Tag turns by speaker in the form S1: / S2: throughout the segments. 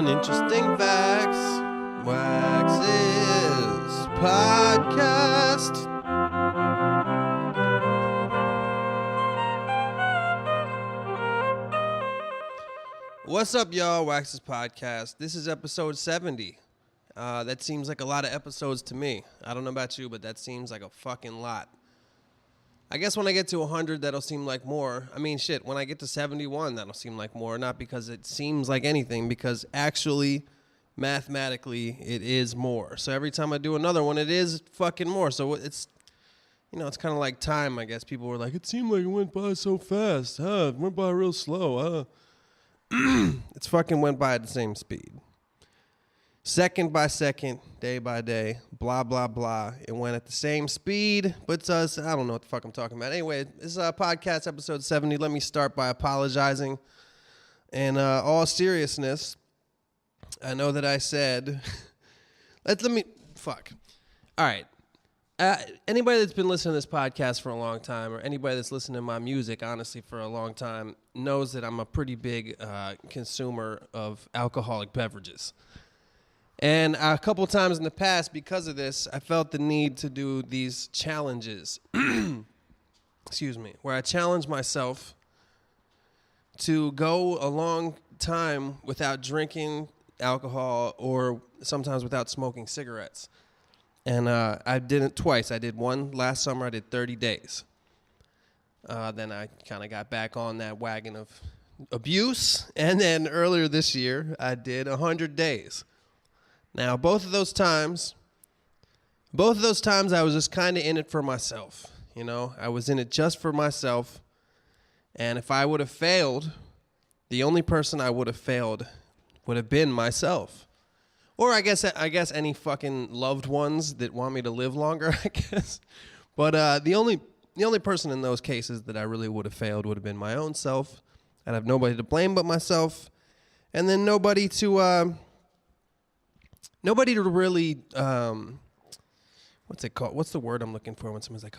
S1: Uninteresting facts. Wax's podcast. What's up, y'all? Wax's podcast. This is episode 70. That seems like a lot of episodes to me. I don't know about you, but that seems like a fucking lot. I guess when I get to 100, that'll seem like more. I mean, shit, when I get to 71, that'll seem like more. Not because it seems like anything, because actually, mathematically, it is more. So every time I do another one, it is fucking more. So it's, you know, it's kind of like time, I guess. People were like, it seemed like it went by so fast. It went by real slow. It's fucking went by at the same speed. Second by second, day by day, blah, blah, blah. It went at the same speed, but I don't know what the fuck I'm talking about. Anyway, this is podcast episode 70. Let me start by apologizing. In all seriousness, I know that I said, let me, fuck. All right. Anybody that's been listening to this podcast for a long time, or anybody that's listened to my music, honestly, for a long time, knows that I'm a pretty big consumer of alcoholic beverages. And a couple times in the past, because of this, I felt the need to do these challenges, excuse me, where I challenge myself to go a long time without drinking alcohol or sometimes without smoking cigarettes. And I did it twice. I did one last summer. I did 30 days. Then I kind of got back on that wagon of abuse. And then earlier this year, I did 100 days. Now, both of those times, I was just kind of in it for myself. You know, I was in it just for myself. And if I would have failed, the only person I would have failed would have been myself. Or I guess any fucking loved ones that want me to live longer, I guess. But the only person in those cases that I really would have failed would have been my own self. I'd have nobody to blame but myself. And then nobody to really, what's it called? What's the word I'm looking for when someone's like,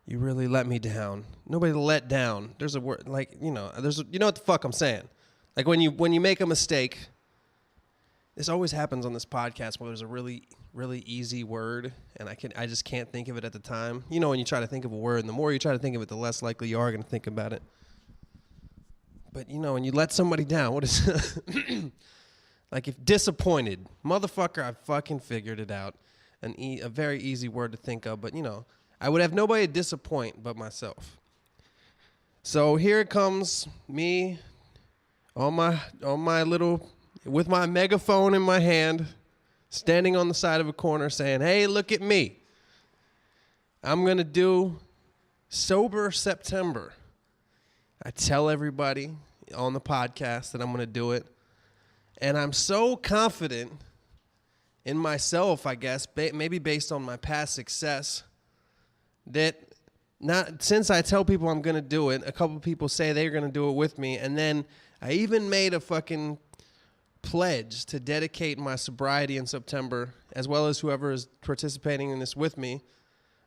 S1: you really let me down. Nobody to let down. There's a word, like, you know what the fuck I'm saying. Like when you make a mistake, this always happens on this podcast where there's a really, really easy word, and I just can't think of it at the time. You know, when you try to think of a word, and the more you try to think of it, the less likely you are going to think about it. But, you know, when you let somebody down, what is like, if disappointed, motherfucker, I fucking figured it out. A very easy word to think of, but, you know, I would have nobody to disappoint but myself. So here it comes, me on my little, with my megaphone in my hand, standing on the side of a corner saying, hey, look at me. I'm going to do Sober September. I tell everybody on the podcast that I'm going to do it. And I'm so confident in myself, I guess, maybe based on my past success, that since I tell people I'm going to do it, a couple people say they're going to do it with me. And then I even made a fucking pledge to dedicate my sobriety in September, as well as whoever is participating in this with me,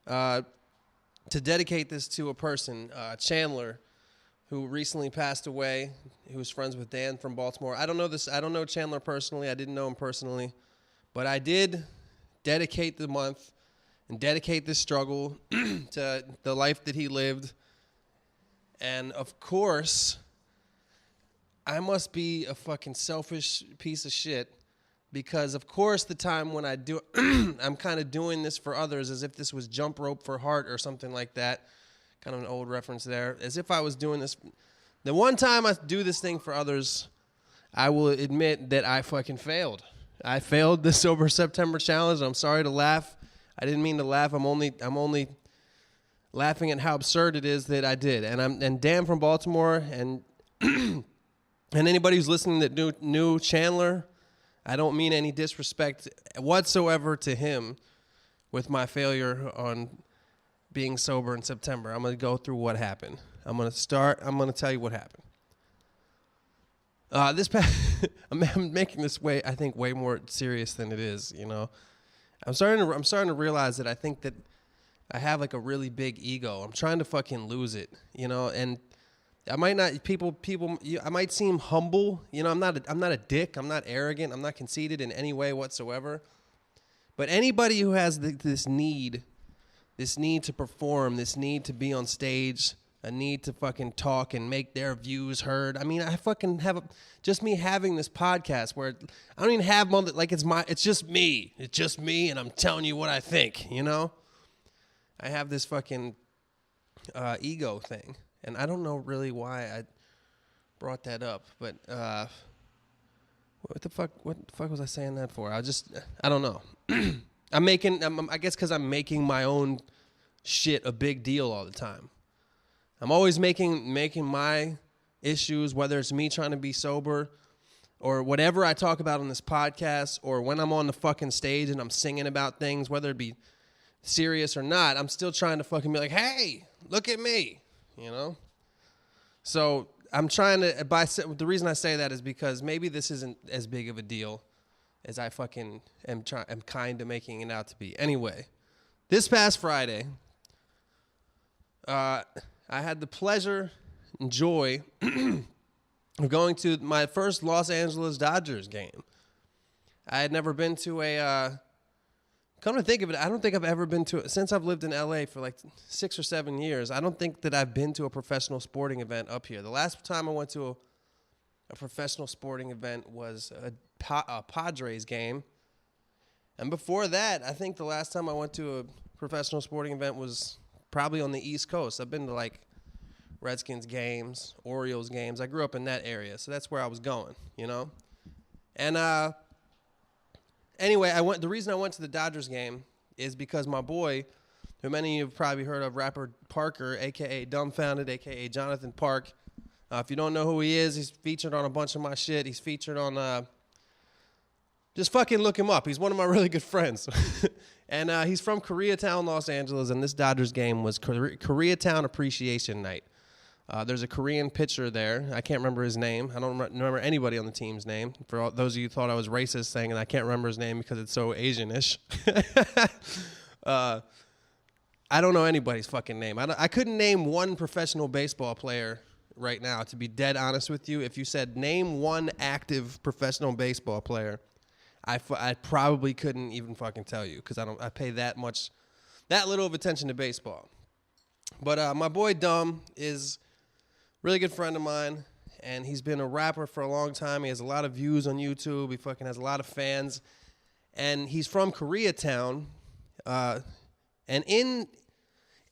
S1: to dedicate this to a person, Chandler, who recently passed away, who was friends with Dan from Baltimore. I don't know Chandler personally. I didn't know him personally. But I did dedicate the month and dedicate this struggle to the life that he lived. And, of course, I must be a fucking selfish piece of shit because, of course, the time when I do I'm kind of doing this for others as if this was Jump Rope for Heart or something like that. Kind of an old reference there. As if I was doing this. The one time I do this thing for others, I will admit that I fucking failed. I failed the Sober September challenge. I'm sorry to laugh. I didn't mean to laugh. I'm only laughing at how absurd it is that I did. And Dan from Baltimore and and anybody who's listening that knew Chandler, I don't mean any disrespect whatsoever to him with my failure on being sober in September. I'm going to go through what happened. I'm going to tell you what happened. I'm making this way more serious than it is, you know. I'm starting to realize that I think that I have like a really big ego. I'm trying to fucking lose it, you know, and I might not I might seem humble. You know, I'm not a dick. I'm not arrogant. I'm not conceited in any way whatsoever. But anybody who has this need to perform, this need to be on stage, a need to fucking talk and make their views heard. I mean, I fucking have just me having this podcast where I don't even have like it's just me. It's just me, and I'm telling you what I think. You know, I have this fucking ego thing, and I don't know really why I brought that up, but what the fuck was I saying that for? I don't know. I guess because I'm making my own shit a big deal all the time. I'm always making my issues, whether it's me trying to be sober or whatever I talk about on this podcast, or when I'm on the fucking stage and I'm singing about things, whether it be serious or not, I'm still trying to fucking be like, hey, look at me, you know? So I'm trying to, the reason I say that is because maybe this isn't as big of a deal as I fucking am kind of making it out to be. Anyway, this past Friday, I had the pleasure and joy of going to my first Los Angeles Dodgers game. I had never been to come to think of it, I don't think I've ever been to, since I've lived in LA for like 6 or 7 years, I don't think that I've been to a professional sporting event up here. The last time I went to a professional sporting event was a Padres game. And before that, I think the last time I went to a professional sporting event was probably on the East Coast. I've been to like Redskins games, Orioles games. I grew up in that area, so that's where I was going, you know? And anyway, the reason I went to the Dodgers game is because my boy, who many of you have probably heard of, rapper Parker, a.k.a. Dumbfounded, a.k.a. Jonathan Park. If you don't know who he is, he's featured on a bunch of my shit. He's featured on, just fucking look him up. He's one of my really good friends. And he's from Koreatown, Los Angeles, and this Dodgers game was Koreatown Appreciation Night. There's a Korean pitcher there. I can't remember his name. I don't remember anybody on the team's name. For all those of you who thought I was racist saying that I can't remember his name because it's so Asian-ish. I don't know anybody's fucking name. I couldn't name one professional baseball player right now, to be dead honest with you. If you said name one active professional baseball player, I probably couldn't even fucking tell you because I pay that little of attention to baseball. But my boy Dumb is a really good friend of mine, and he's been a rapper for a long time. He has a lot of views on YouTube. He fucking has a lot of fans, and he's from Koreatown. And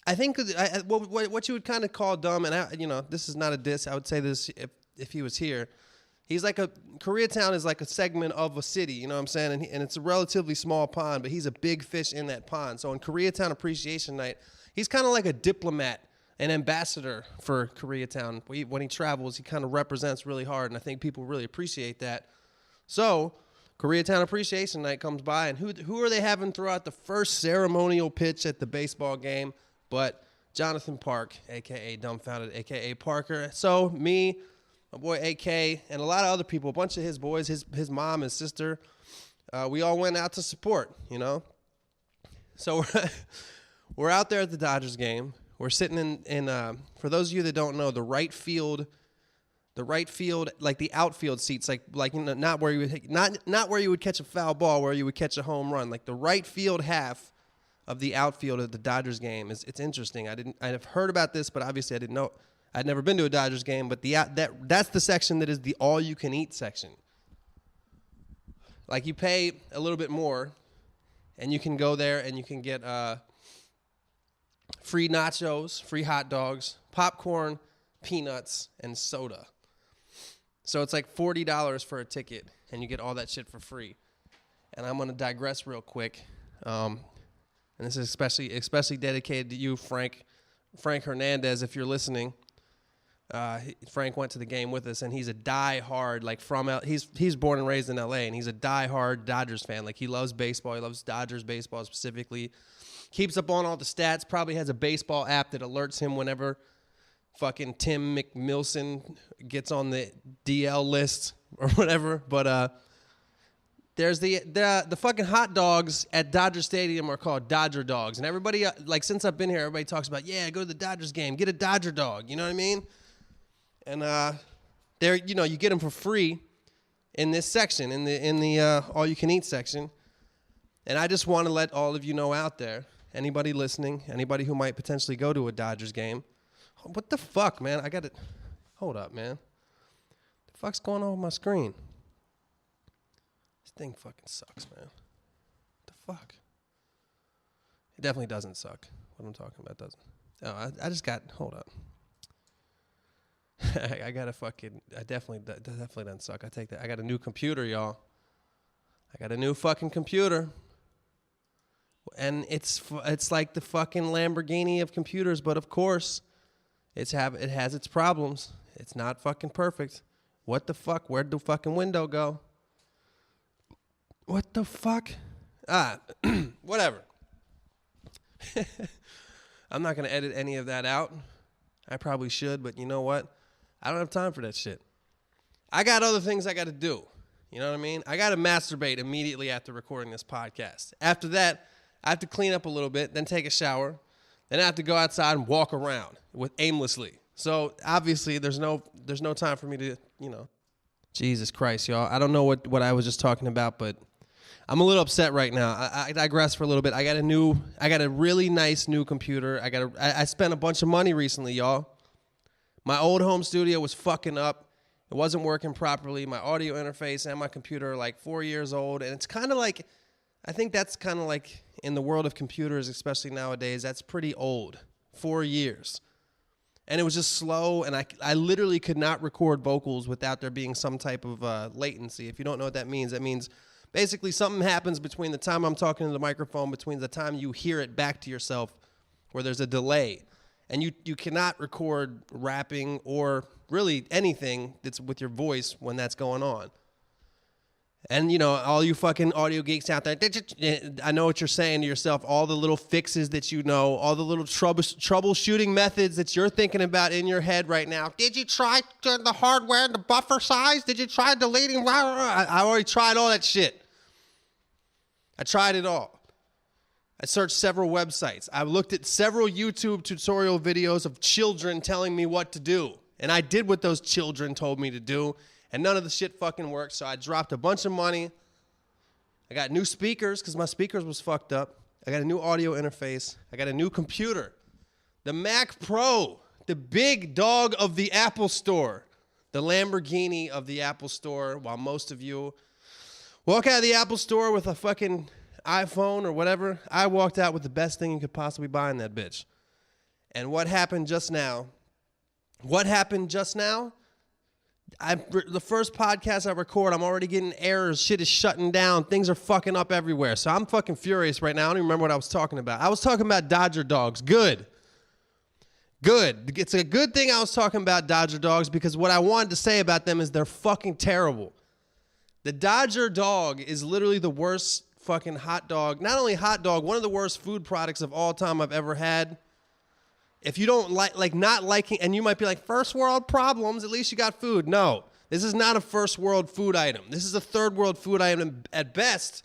S1: I think what you would kind of call Dumb, and this is not a diss. I would say this if he was here. He's like Koreatown is like a segment of a city, you know what I'm saying? And it's a relatively small pond, but he's a big fish in that pond. So on Koreatown Appreciation Night, he's kind of like a diplomat, an ambassador for Koreatown. When he travels, he kind of represents really hard, and I think people really appreciate that. So Koreatown Appreciation Night comes by, and who are they having throw out the first ceremonial pitch at the baseball game but Jonathan Park, a.k.a. Dumbfounded, a.k.a. Parker. So me, my boy AK, and a lot of other people, a bunch of his boys, his mom, his sister, we all went out to support, you know? So we're out there at the Dodgers game. We're sitting in for those of you that don't know, the right field, like the outfield seats, like not where you would catch a foul ball, where you would catch a home run, like the right field half of the outfield at the Dodgers game. It's interesting. I've heard about this, but obviously I didn't know. I'd never been to a Dodgers game, but that's the section that is the all-you-can-eat section. Like, you pay a little bit more, and you can go there and you can get free nachos, free hot dogs, popcorn, peanuts, and soda. So it's like $40 for a ticket, and you get all that shit for free. And I'm going to digress real quick. And this is especially dedicated to you, Frank Hernandez, if you're listening. Frank went to the game with us, and he's a die-hard, like he's born and raised in LA, and he's a die-hard Dodgers fan. Like, he loves baseball. He loves Dodgers baseball specifically. Keeps up on all the stats. Probably has a baseball app that alerts him whenever fucking Tim McMilson gets on the DL list or whatever. But there's the fucking hot dogs at Dodger Stadium are called Dodger dogs, and everybody, like, since I've been here, everybody talks about, yeah, go to the Dodgers game, get a Dodger dog. You know what I mean? And there, you get them for free in this section, in the all you can eat section. And I just want to let all of you know out there, anybody listening, anybody who might potentially go to a Dodgers game. What the fuck, man? Hold up, man. The fuck's going on with my screen? This thing fucking sucks, man. What the fuck? It definitely doesn't suck. What I'm talking about doesn't. Oh, I just got, hold up. I definitely doesn't suck. I take that. I got a new computer, y'all. I got a new fucking computer. And it's like the fucking Lamborghini of computers, but of course, it has its problems. It's not fucking perfect. What the fuck? Where'd the fucking window go? What the fuck? Whatever. I'm not going to edit any of that out. I probably should, but you know what? I don't have time for that shit. I got other things I got to do. You know what I mean? I got to masturbate immediately after recording this podcast. After that, I have to clean up a little bit, then take a shower. Then I have to go outside and walk around aimlessly. So obviously there's no time for me to, Jesus Christ, y'all. I don't know what I was just talking about, but I'm a little upset right now. I digress for a little bit. I got a really nice new computer. I spent a bunch of money recently, y'all. My old home studio was fucking up. It wasn't working properly. My audio interface and my computer are like 4 years old, and it's kind of like, I think that's kind of like in the world of computers, especially nowadays, that's pretty old. 4 years. And it was just slow, and I literally could not record vocals without there being some type of latency. If you don't know what that means basically something happens between the time I'm talking to the microphone, between the time you hear it back to yourself, where there's a delay. And you cannot record rapping or really anything that's with your voice when that's going on. And, all you fucking audio geeks out there, I know what you're saying to yourself, all the little fixes that you know, all the little troubleshooting methods that you're thinking about in your head right now. Did you try the hardware and the buffer size? Did you try deleting? I already tried all that shit. I tried it all. I searched several websites. I looked at several YouTube tutorial videos of children telling me what to do. And I did what those children told me to do. And none of the shit fucking worked, so I dropped a bunch of money. I got new speakers because my speakers was fucked up. I got a new audio interface. I got a new computer. The Mac Pro, the big dog of the Apple Store. The Lamborghini of the Apple Store, while most of you walk out of the Apple Store with a fucking iPhone or whatever. I walked out with the best thing you could possibly buy in that bitch. And what happened just now? The first podcast I record, I'm already getting errors. Shit is shutting down. Things are fucking up everywhere. So I'm fucking furious right now. I don't even remember what I was talking about. I was talking about Dodger dogs. Good. It's a good thing I was talking about Dodger dogs because what I wanted to say about them is they're fucking terrible. The Dodger dog is literally the worst fucking hot dog. Not only hot dog, one of the worst food products of all time I've ever had. If you don't not liking, and you might be like, first world problems, at least you got food. No, this is not a first world food item. This is a third world food item at best.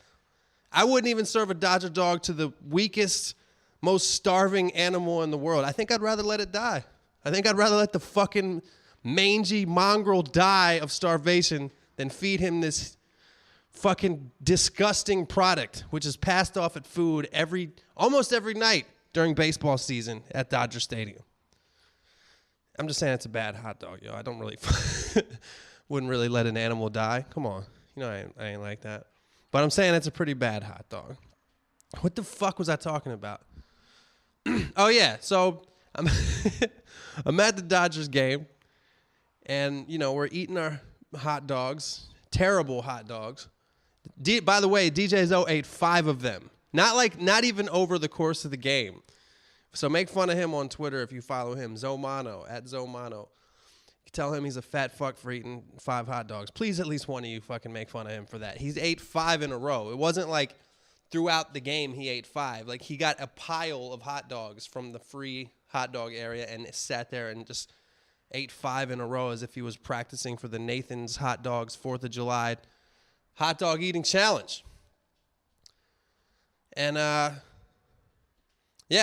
S1: I wouldn't even serve a Dodger dog to the weakest, most starving animal in the world. I think I'd rather let it die. I think I'd rather let the fucking mangy mongrel die of starvation than feed him this fucking disgusting product, which is passed off at food almost every night during baseball season at Dodger Stadium. I'm just saying it's a bad hot dog, yo. I don't really, wouldn't really let an animal die. Come on. I ain't like that. But I'm saying it's a pretty bad hot dog. What the fuck was I talking about? Oh, yeah. So I'm at the Dodgers game, and, we're eating our hot dogs, terrible hot dogs. By the way, DJ Zoe ate 5 of them. Not even over the course of the game. So make fun of him on Twitter if you follow him, Zomano, at Zomano. Tell him he's a fat fuck for eating 5 hot dogs. Please, at least one of you fucking make fun of him for that. He's ate 5 in a row. It wasn't like throughout the game he ate 5. Like he got a pile of hot dogs from the free hot dog area and sat there and just ate 5 in a row as if he was practicing for the Nathan's Hot Dogs 4th of July hot dog eating challenge. And,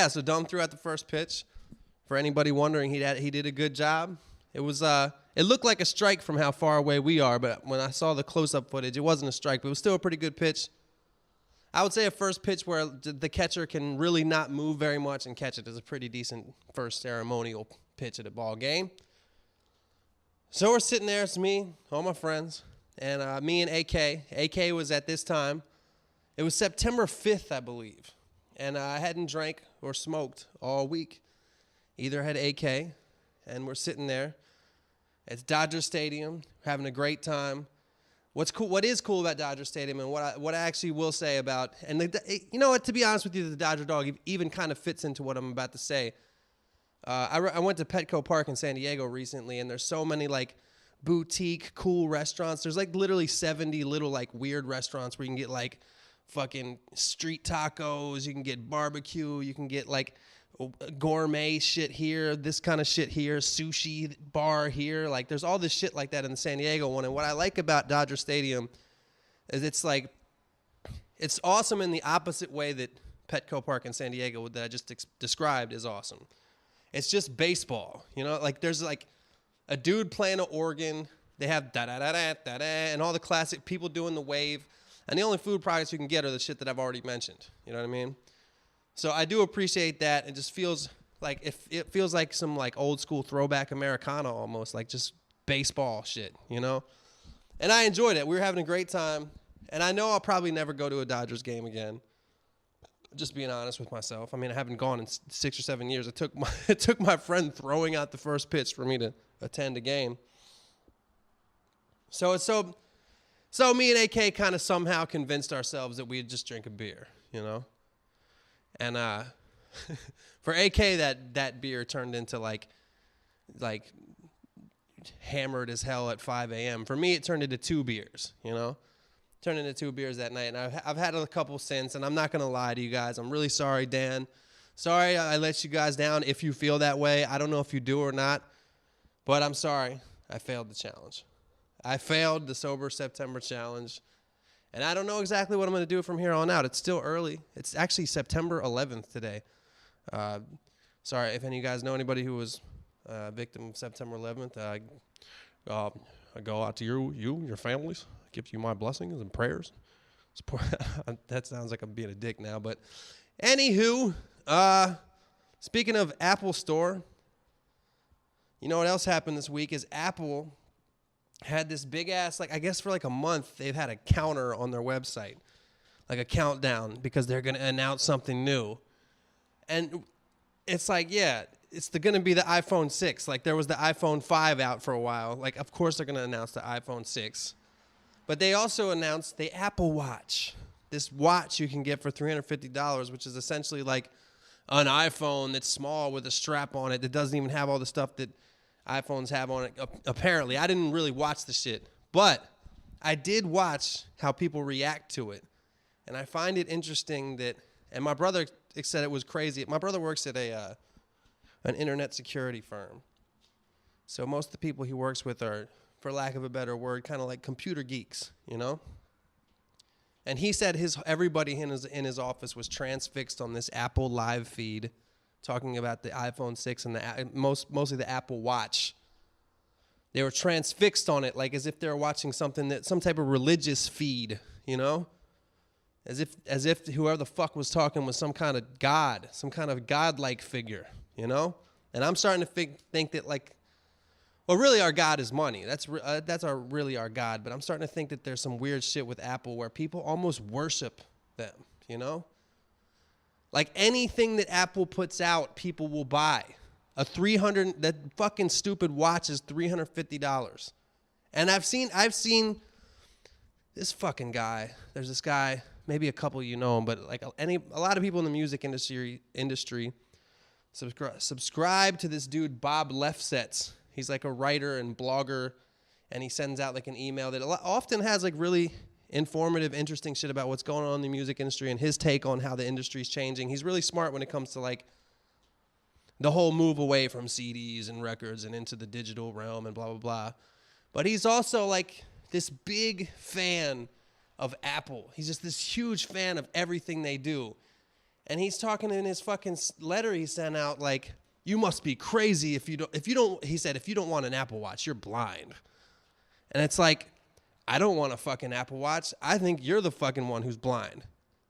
S1: so Dom threw out the first pitch. For anybody wondering, he did a good job. It was it looked like a strike from how far away we are, but when I saw the close-up footage, it wasn't a strike, but it was still a pretty good pitch. I would say a first pitch where the catcher can really not move very much and catch it is a pretty decent first ceremonial pitch at a ball game. So we're sitting there, it's me, all my friends, and me and AK. AK was at this time, it was September 5th, I believe, and I hadn't drank or smoked all week. Either had AK, and we're sitting there. It's Dodger Stadium, having a great time. What's cool? What is cool about Dodger Stadium, and what I actually will say about, and you know what? To be honest with you, the Dodger dog even kind of fits into what I'm about to say. I went to Petco Park in San Diego recently, and there's so many like boutique cool restaurants. There's like literally 70 little like weird restaurants where you can get like fucking street tacos, you can get barbecue, you can get like gourmet shit here, this kind of shit here, sushi bar here. Like there's all this shit like that in the San Diego one. And what I like about Dodger Stadium is it's like, it's awesome in the opposite way that Petco Park in San Diego that I just described is awesome. It's just baseball, you know, like there's like a dude playing an organ. They have da-da-da-da-da-da and all the classic people doing the wave. And the only food products you can get are the shit that I've already mentioned. You know what I mean? So I do appreciate that. It just feels like it feels like some like old school throwback Americana almost, like just baseball shit, you know? And I enjoyed it. We were having a great time. And I know I'll probably never go to a Dodgers game again. Just being honest with myself. I mean, I haven't gone in 6 or 7 years. It took my friend throwing out the first pitch for me to attend a game. So me and AK kind of somehow convinced ourselves that we'd just drink a beer, you know? And for AK, that beer turned into like hammered as hell at 5 a.m. For me, it turned into 2 beers, you know? Turned into 2 beers that night. And I've had a couple since, and I'm not going to lie to you guys. I'm really sorry, Dan. Sorry I let you guys down if you feel that way. I don't know if you do or not, but I'm sorry. I failed the challenge. I failed the Sober September Challenge. And I don't know exactly what I'm going to do from here on out. It's still early. It's actually September 11th today. Sorry, if any of you guys know anybody who was a victim of September 11th, I go out to you, your families. I give you my blessings and prayers. That sounds like I'm being a dick now. But anywho, speaking of Apple Store, you know what else happened this week is Apple had this big ass, like I guess for like a month, they've had a counter on their website, like a countdown because they're going to announce something new. And it's like, yeah, it's going to be the iPhone 6. Like there was the iPhone 5 out for a while. Like, of course they're going to announce the iPhone 6. But they also announced the Apple Watch, this watch you can get for $350, which is essentially like an iPhone that's small with a strap on it that doesn't even have all the stuff that iPhones have on it. Apparently, I didn't really watch the shit, but I did watch how people react to it. And I find it interesting that, and my brother said it was crazy. My brother works at an internet security firm. So most of the people he works with are, for lack of a better word, kind of like computer geeks, you know? And he said everybody in his office was transfixed on this Apple live feed talking about the iPhone 6 and mostly the Apple Watch. They were transfixed on it like as if they were watching some type of religious feed, you know? As if whoever the fuck was talking was some kind of god, some kind of godlike figure, you know? And I'm starting to think that like, well, really our God is money. That's really our God. But I'm starting to think that there's some weird shit with Apple where people almost worship them, you know? Like anything that Apple puts out, people will buy. That fucking stupid watch is $350. And I've seen this fucking guy. There's this guy, maybe a couple of you know him, but like a lot of people in the music industry subscribe to this dude Bob Lefsetz. He's like a writer and blogger, and he sends out like an email that often has like really informative, interesting shit about what's going on in the music industry and his take on how the industry's changing. He's really smart when it comes to like the whole move away from CDs and records and into the digital realm and blah, blah, blah. But he's also like this big fan of Apple. He's just this huge fan of everything they do. And he's talking in his fucking letter he sent out like, You must be crazy if you don't, he said, if you don't want an Apple Watch, you're blind. And it's like, I don't want a fucking Apple Watch. I think you're the fucking one who's blind.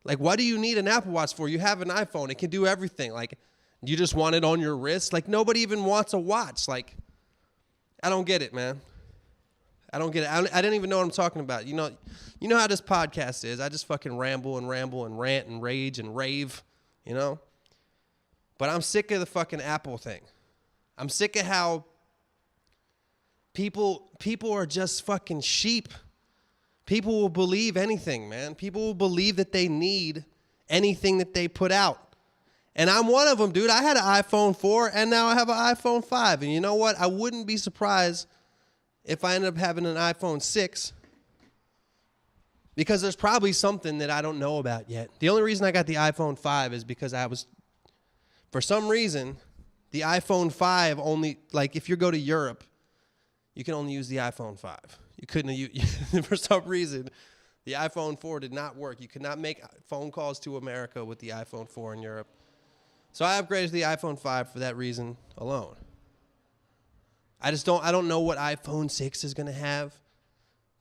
S1: Like, what do you need an Apple Watch for? You have an iPhone. It can do everything. Like, you just want it on your wrist? Like, nobody even wants a watch. Like, I don't get it, man. I don't get it. I didn't even know what I'm talking about. You know how this podcast is. I just fucking ramble and rant and rage and rave, you know? But I'm sick of the fucking Apple thing. I'm sick of how people are just fucking sheep. People will believe anything, man. People will believe that they need anything that they put out. And I'm one of them, dude. I had an iPhone 4, and now I have an iPhone 5. And you know what? I wouldn't be surprised if I ended up having an iPhone 6, because there's probably something that I don't know about yet. The only reason I got the iPhone 5 is because for some reason, the iPhone 5 only, like if you go to Europe, you can only use the iPhone 5. You couldn't, for some reason, the iPhone 4 did not work. You could not make phone calls to America with the iPhone 4 in Europe. So I upgraded to the iPhone 5 for that reason alone. I don't know what iPhone 6 is going to have,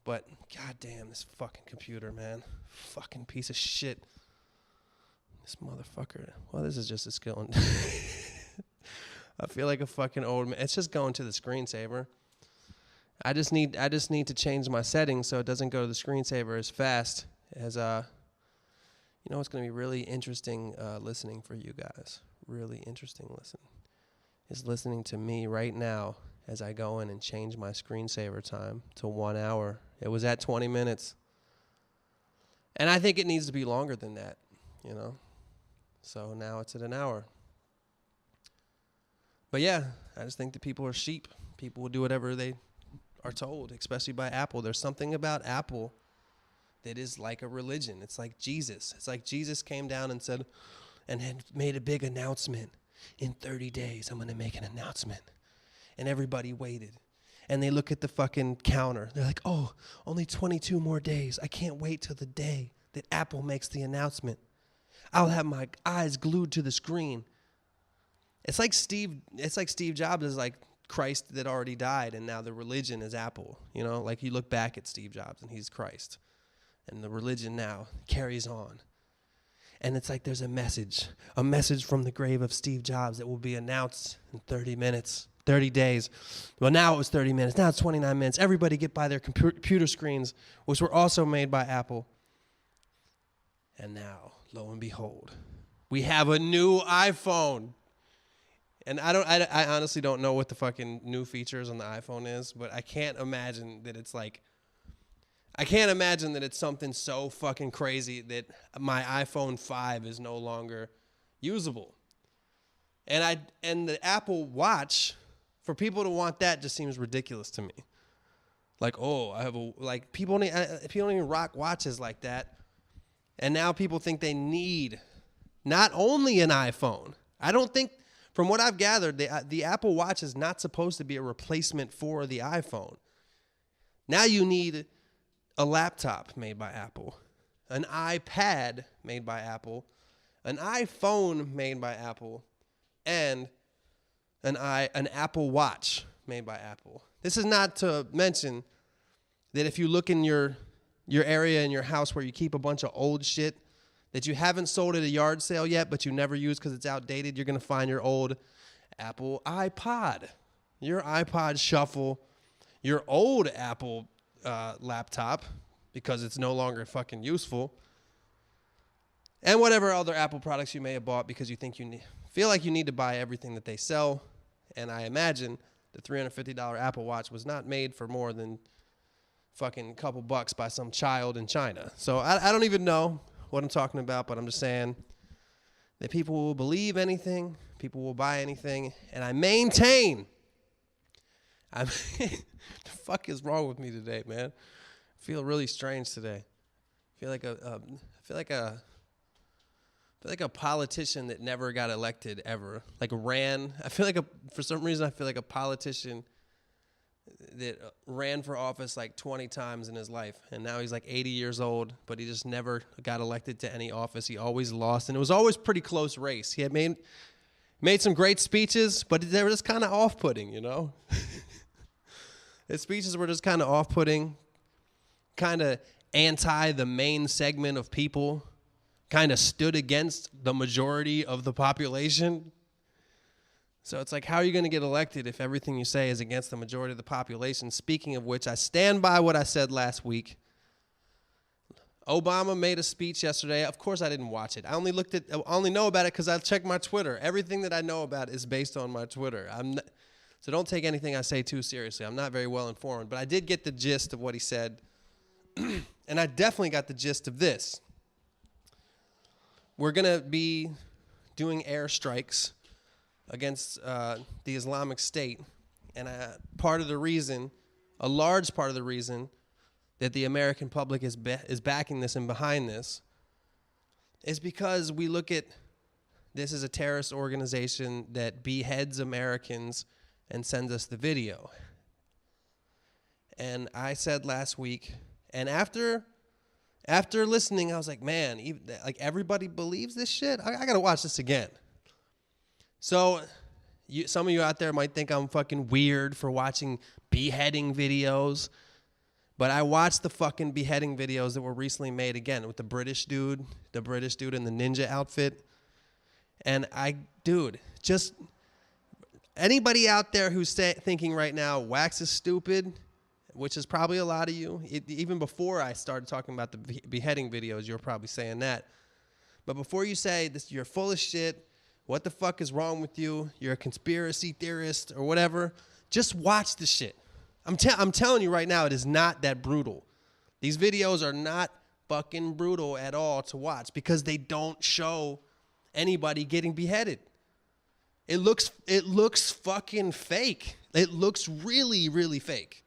S1: but goddamn, this fucking computer, man. Fucking piece of shit. This motherfucker. Well, this is just a skill. I feel like a fucking old man. It's just going to the screensaver. I just need to change my settings so it doesn't go to the screensaver as fast as it's going to be really interesting listening for you guys. Really interesting listening to me right now as I go in and change my screensaver time to 1 hour. It was at 20 minutes. And I think it needs to be longer than that, you know. So now it's at an hour. But yeah, I just think that people are sheep. People will do whatever they are told, especially by Apple. There's something about Apple that is like a religion. It's like Jesus. It's like Jesus came down and said, and had made a big announcement. In 30 days, I'm going to make an announcement. And everybody waited. And they look at the fucking counter. They're like, oh, only 22 more days. I can't wait till the day that Apple makes the announcement. I'll have my eyes glued to the screen. It's like Steve Jobs is like Christ that already died, and now the religion is Apple. You know, like you look back at Steve Jobs and he's Christ. And the religion now carries on. And it's like there's a message from the grave of Steve Jobs that will be announced in 30 minutes, 30 days. Well, now it was 30 minutes. Now it's 29 minutes. Everybody get by their computer screens, which were also made by Apple. And now, lo and behold, we have a new iPhone. And I honestly don't know what the fucking new features on the iPhone is, but I can't imagine that it's something so fucking crazy that my iPhone 5 is no longer usable. And the Apple Watch, for people to want that just seems ridiculous to me. Like, oh, people don't even rock watches like that. And now people think they need not only an iPhone. I don't think, from what I've gathered, the Apple Watch is not supposed to be a replacement for the iPhone. Now you need a laptop made by Apple, an iPad made by Apple, an iPhone made by Apple, and an Apple Watch made by Apple. This is not to mention that if you look in your area in your house where you keep a bunch of old shit that you haven't sold at a yard sale yet, but you never use because it's outdated, you're going to find your old Apple iPod, your iPod Shuffle, your old Apple laptop, because it's no longer fucking useful, and whatever other Apple products you may have bought because you think feel like you need to buy everything that they sell. And I imagine the $350 Apple Watch was not made for more than fucking couple bucks by some child in China. So I don't even know what I'm talking about, but I'm just saying that people will believe anything, people will buy anything, and I maintain. The fuck is wrong with me today, man? I feel really strange today. I feel like a politician that never got elected ever. For some reason I feel like a politician that ran for office like 20 times in his life, and now he's like 80 years old, but he just never got elected to any office. He always lost, and it was always pretty close race. Made some great speeches, but they were just kind of off-putting, you know? His speeches were just kind of off-putting, kind of anti the main segment of people, kind of stood against the majority of the population. So it's like, how are you going to get elected if everything you say is against the majority of the population? Speaking of which, I stand by what I said last week. Obama made a speech yesterday. Of course, I didn't watch it. I only know about it because I checked my Twitter. Everything that I know about is based on my Twitter. So don't take anything I say too seriously. I'm not very well informed, but I did get the gist of what he said, and I definitely got the gist of this. We're going to be doing airstrikes against the Islamic State, and a large part of the reason that the American public is backing this and behind this is because we look at this as a terrorist organization that beheads Americans and sends us the video. And I said last week, and after listening, I was like, man, like everybody believes this shit? I got to watch this again. So some of you out there might think I'm fucking weird for watching beheading videos, but I watched the fucking beheading videos that were recently made again with the British dude in the ninja outfit. And just anybody out there who's thinking right now, wax is stupid, which is probably a lot of you. Even before I started talking about the beheading videos, you're probably saying that. But before you say this, you're full of shit. What the fuck is wrong with you? You're a conspiracy theorist or whatever. Just watch the shit. I'm telling you right now, it is not that brutal. These videos are not fucking brutal at all to watch because they don't show anybody getting beheaded. It looks fucking fake. It looks really, really fake.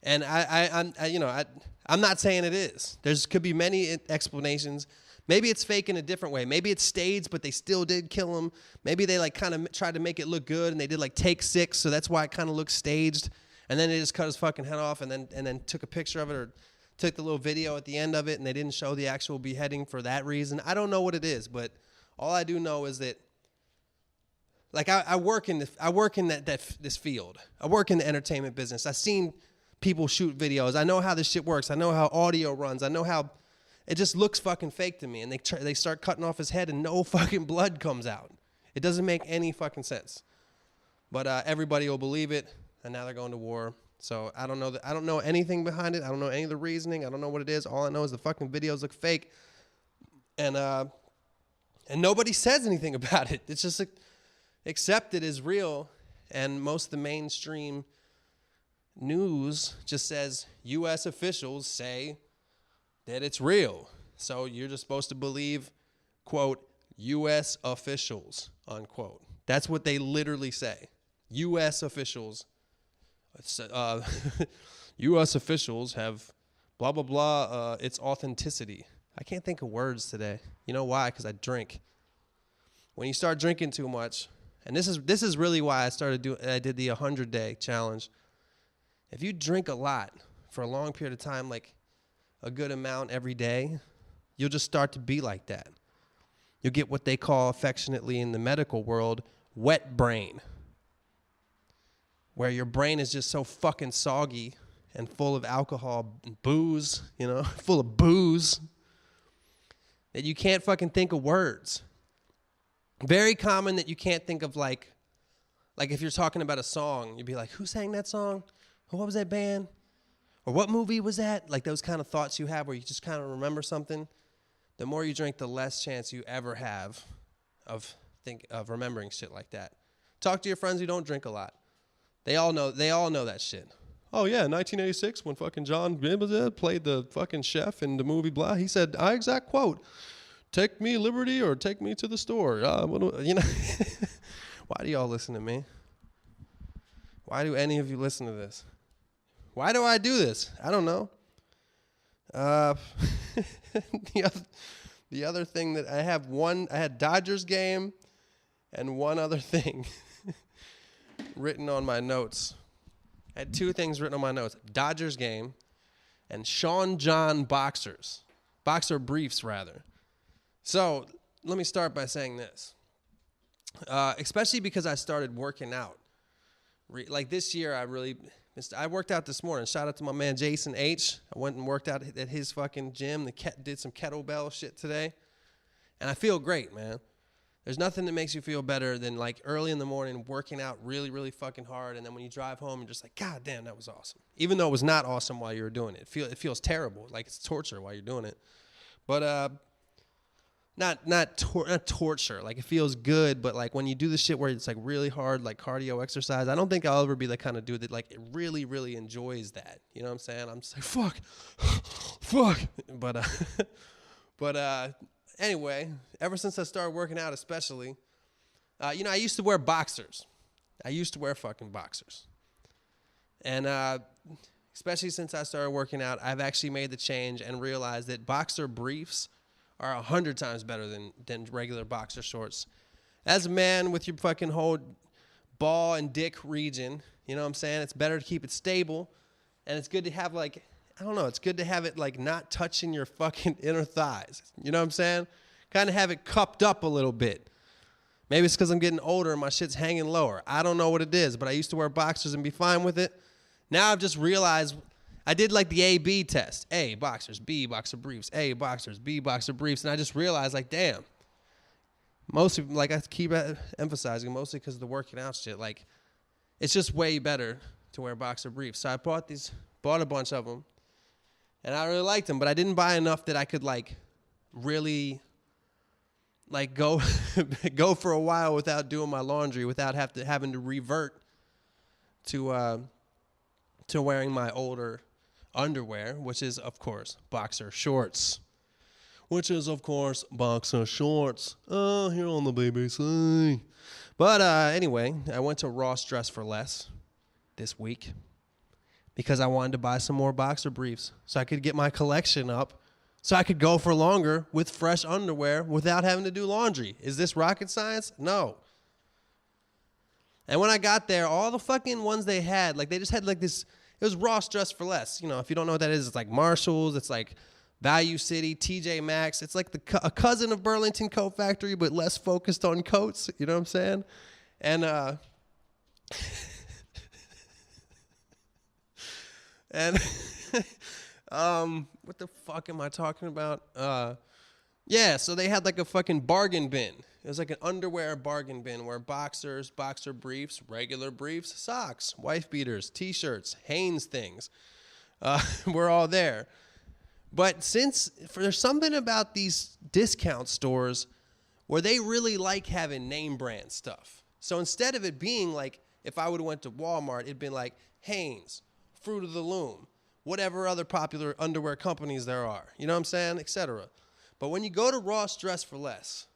S1: And I'm not saying it is. Could be many explanations. Maybe it's fake in a different way. Maybe it's staged, but they still did kill him. Maybe they like kind of tried to make it look good, and they did like take 6, so that's why it kind of looks staged. And then they just cut his fucking head off, and then took a picture of it or took the little video at the end of it, and they didn't show the actual beheading for that reason. I don't know what it is, but all I do know is that, like, I work in this field. I work in the entertainment business. I've seen people shoot videos. I know how this shit works. I know how audio runs. I know how it just looks fucking fake to me. And they start cutting off his head, and no fucking blood comes out. It doesn't make any fucking sense. But everybody will believe it. And now they're going to war. So I don't know anything behind it. I don't know any of the reasoning. I don't know what it is. All I know is the fucking videos look fake. And nobody says anything about it. It's just accepted as real. And most of the mainstream news just says U.S. officials say that it's real. So you're just supposed to believe, quote, U.S. officials, unquote. That's what they literally say. U.S. officials. U.S. officials have blah, blah, blah, its authenticity. I can't think of words today. You know why? Because I drink. When you start drinking too much, and this is really why I did the 100-day challenge. If you drink a lot for a long period of time, like a good amount every day, you'll just start to be like that. You'll get what they call affectionately in the medical world, wet brain, where your brain is just so fucking soggy and full of alcohol and booze, full of booze, that you can't fucking think of words. Very common that you can't think of like if you're talking about a song, you'd be like, who sang that song? Or what was that band? Or what movie was that? Like those kind of thoughts you have where you just kind of remember something. The more you drink, the less chance you ever have of remembering shit like that. Talk to your friends who don't drink a lot. They all know that shit. Oh yeah, 1986 when fucking John played the fucking chef in the movie blah, he said, exact quote, "Take me liberty or take me to the store." Why do y'all listen to me? Why do any of you listen to this? Why do I do this? I don't know. The other thing that I had Dodgers game and one other thing written on my notes. I had 2 things written on my notes. Dodgers game and Sean John boxer briefs rather. So let me start by saying this. especially because I started working out. Like this year, I worked out this morning. Shout out to my man Jason H. I went and worked out at his fucking gym. Did some kettlebell shit today, and I feel great, man. There's nothing that makes you feel better than like early in the morning working out really, really fucking hard, and then when you drive home, you're just like, God damn, that was awesome. Even though it was not awesome while you were doing it, it feels terrible, like it's torture while you're doing it. But not torture. Like it feels good, but like when you do the shit where it's like really hard, like cardio exercise, I don't think I'll ever be the kind of dude that like it really, really enjoys that. You know what I'm saying? I'm just like fuck. But anyway, ever since I started working out, especially, I used to wear boxers. I used to wear fucking boxers, and especially since I started working out, I've actually made the change and realized that boxer briefs are 100 times better than regular boxer shorts. As a man with your fucking whole ball and dick region, you know what I'm saying? It's better to keep it stable, and it's good to have like, I don't know, it's good to have it like not touching your fucking inner thighs. You know what I'm saying? Kind of have it cupped up a little bit. Maybe it's because I'm getting older and my shit's hanging lower. I don't know what it is, but I used to wear boxers and be fine with it. Now I've just realized I did like the A-B test. A, boxers. B, boxer briefs. A, boxers. B, boxer briefs. And I just realized, like, damn. Mostly, like I keep emphasizing, mostly because of the working out shit. Like, it's just way better to wear boxer briefs. So I bought a bunch of them. And I really liked them. But I didn't buy enough that I could, like, really, like, go for a while without doing my laundry, without having to revert to wearing my older underwear, which is, of course, boxer shorts. Oh, here on the BBC. But anyway, I went to Ross Dress for Less this week because I wanted to buy some more boxer briefs so I could get my collection up so I could go for longer with fresh underwear without having to do laundry. Is this rocket science? No. And when I got there, all the fucking ones they had, like they just had like this. It was Ross Dress for Less. You know, if you don't know what that is, it's like Marshalls. It's like Value City, TJ Maxx. It's like a cousin of Burlington Coat Factory, but less focused on coats. You know what I'm saying? And what the fuck am I talking about? Yeah, so they had like a fucking bargain bin. It was like an underwear bargain bin where boxers, boxer briefs, regular briefs, socks, wife beaters, T-shirts, Hanes things were all there. But there's something about these discount stores where they really like having name brand stuff. So instead of it being like, if I would have went to Walmart, it'd been like Hanes, Fruit of the Loom, whatever other popular underwear companies there are. You know what I'm saying? Etc. But when you go to Ross Dress for Less,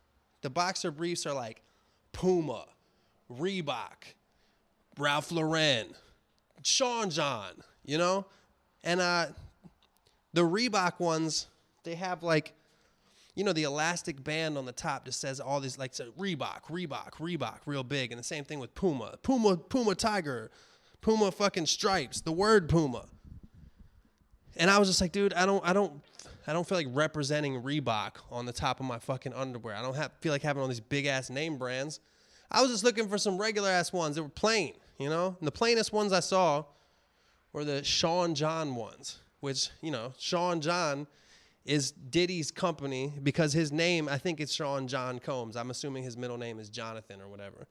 S1: the boxer briefs are like Puma, Reebok, Ralph Lauren, Sean John, you know? And the Reebok ones, they have like, you know, the elastic band on the top that says all these, like, so Reebok, real big. And the same thing with Puma Tiger, Puma fucking stripes, the word Puma. And I was just like, dude, I don't feel like representing Reebok on the top of my fucking underwear. I don't feel like having all these big-ass name brands. I was just looking for some regular-ass ones that were plain, you know? And the plainest ones I saw were the Sean John ones, which, you know, Sean John is Diddy's company because his name, I think it's Sean John Combs. I'm assuming his middle name is Jonathan or whatever.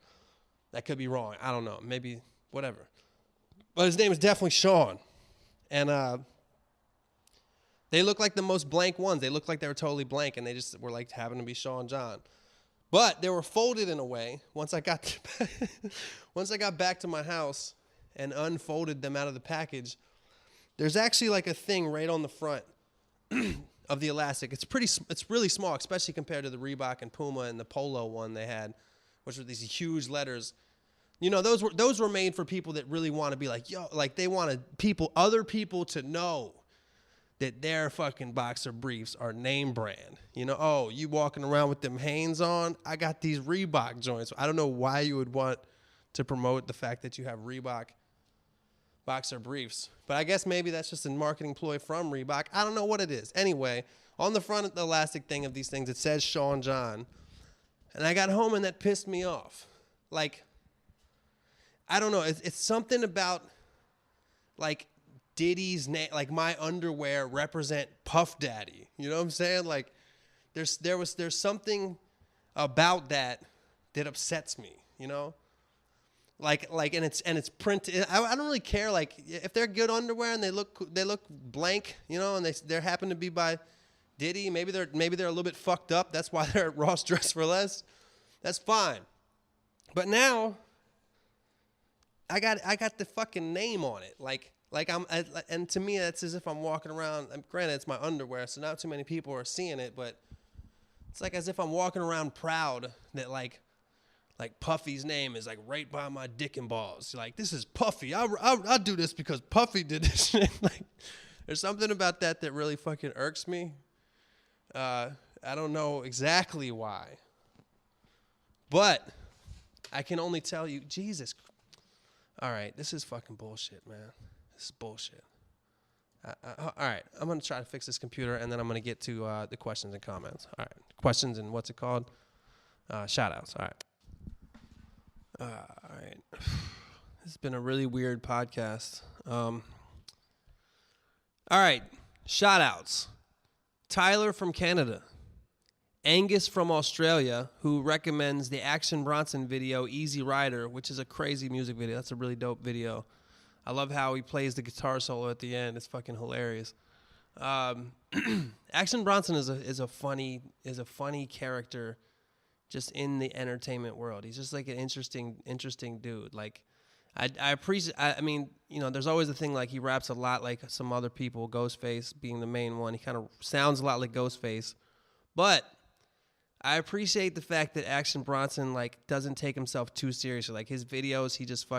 S1: That could be wrong. I don't know. Maybe whatever. But his name is definitely Sean. And they look like the most blank ones. They looked like they were totally blank, and they just were like having to be Sean John. But they were folded in a way. Once I got back to my house and unfolded them out of the package, there's actually like a thing right on the front of the elastic. It's really small, especially compared to the Reebok and Puma and the Polo one they had, which were these huge letters. You know, those were made for people that really want to be like, yo, like they wanted other people to know that their fucking boxer briefs are name brand. You know, oh, you walking around with them Hanes on? I got these Reebok joints. I don't know why you would want to promote the fact that you have Reebok boxer briefs. But I guess maybe that's just a marketing ploy from Reebok. I don't know what it is. Anyway, on the front of the elastic thing of these things, it says Sean John. And I got home and that pissed me off. Like, I don't know. It's something about, like, Diddy's name, like, my underwear represent Puff Daddy. You know what I'm saying? Like, there's something about that upsets me, you know? Like, and it's printed. I don't really care. Like, if they're good underwear and they look blank, you know, and they happen to be by Diddy, maybe they're a little bit fucked up. That's why they're at Ross Dress for Less. That's fine. But now, I got the fucking name on it. And to me, that's as if I'm walking around. Granted, it's my underwear, so not too many people are seeing it, but it's like as if I'm walking around proud that like Puffy's name is like right by my dick and balls. Like, this is Puffy. I'll do this because Puffy did this shit. Like, there's something about that really fucking irks me. I don't know exactly why, but I can only tell you, Jesus. All right, this is fucking bullshit, man. This is bullshit. All right, I'm going to try to fix this computer, and then I'm going to get to the questions and comments. All right, questions and what's it called? Shout-outs. All right. All right. This has been a really weird podcast. All right, shout-outs. Tyler from Canada. Angus from Australia, who recommends the Action Bronson video, Easy Rider, which is a crazy music video. That's a really dope video. I love how he plays the guitar solo at the end. It's fucking hilarious. Action Bronson is a funny character just in the entertainment world. He's just like an interesting dude. Like, I appreciate, I mean, you know, there's always a thing like he raps a lot like some other people, Ghostface being the main one. He kind of sounds a lot like Ghostface. But I appreciate the fact that Action Bronson like doesn't take himself too seriously. Like his videos, he just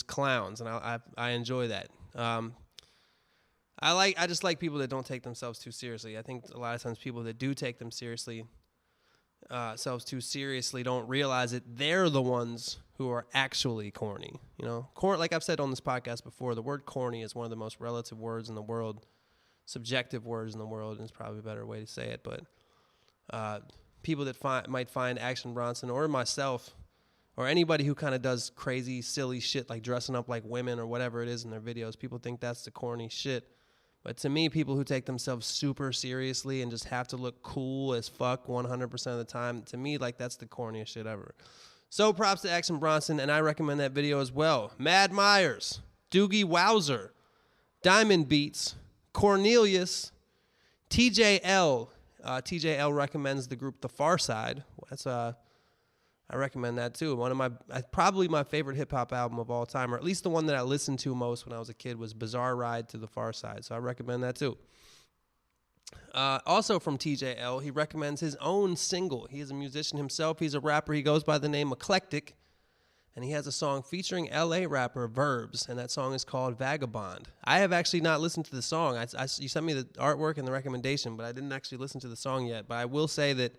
S1: clowns, and I enjoy that. I just like people that don't take themselves too seriously. I think a lot of times people that do take themselves too seriously don't realize it. They're the ones who are actually corny. You know, like I've said on this podcast before, the word corny is one of the most relative words in the world, subjective words in the world, and it's probably a better way to say it, but. People that might find Action Bronson or myself or anybody who kind of does crazy, silly shit like dressing up like women or whatever it is in their videos, people think that's the corny shit. But to me, people who take themselves super seriously and just have to look cool as fuck 100% of the time, to me, like that's the corniest shit ever. So props to Action Bronson, and I recommend that video as well. Mad Myers, Doogie Wowzer, Diamond Beats, Cornelius, TJL. TJL recommends the group The Far Side. That's I recommend that too. Probably my favorite hip hop album of all time, or at least the one that I listened to most when I was a kid, was Bizarre Ride to the Far Side. So I recommend that too. Also from TJL, he recommends his own single. He is a musician himself. He's a rapper. He goes by the name Eclectic. And he has a song featuring LA rapper Verbs, and that song is called Vagabond. I have actually not listened to the song. You sent me the artwork and the recommendation, but I didn't actually listen to the song yet. But I will say that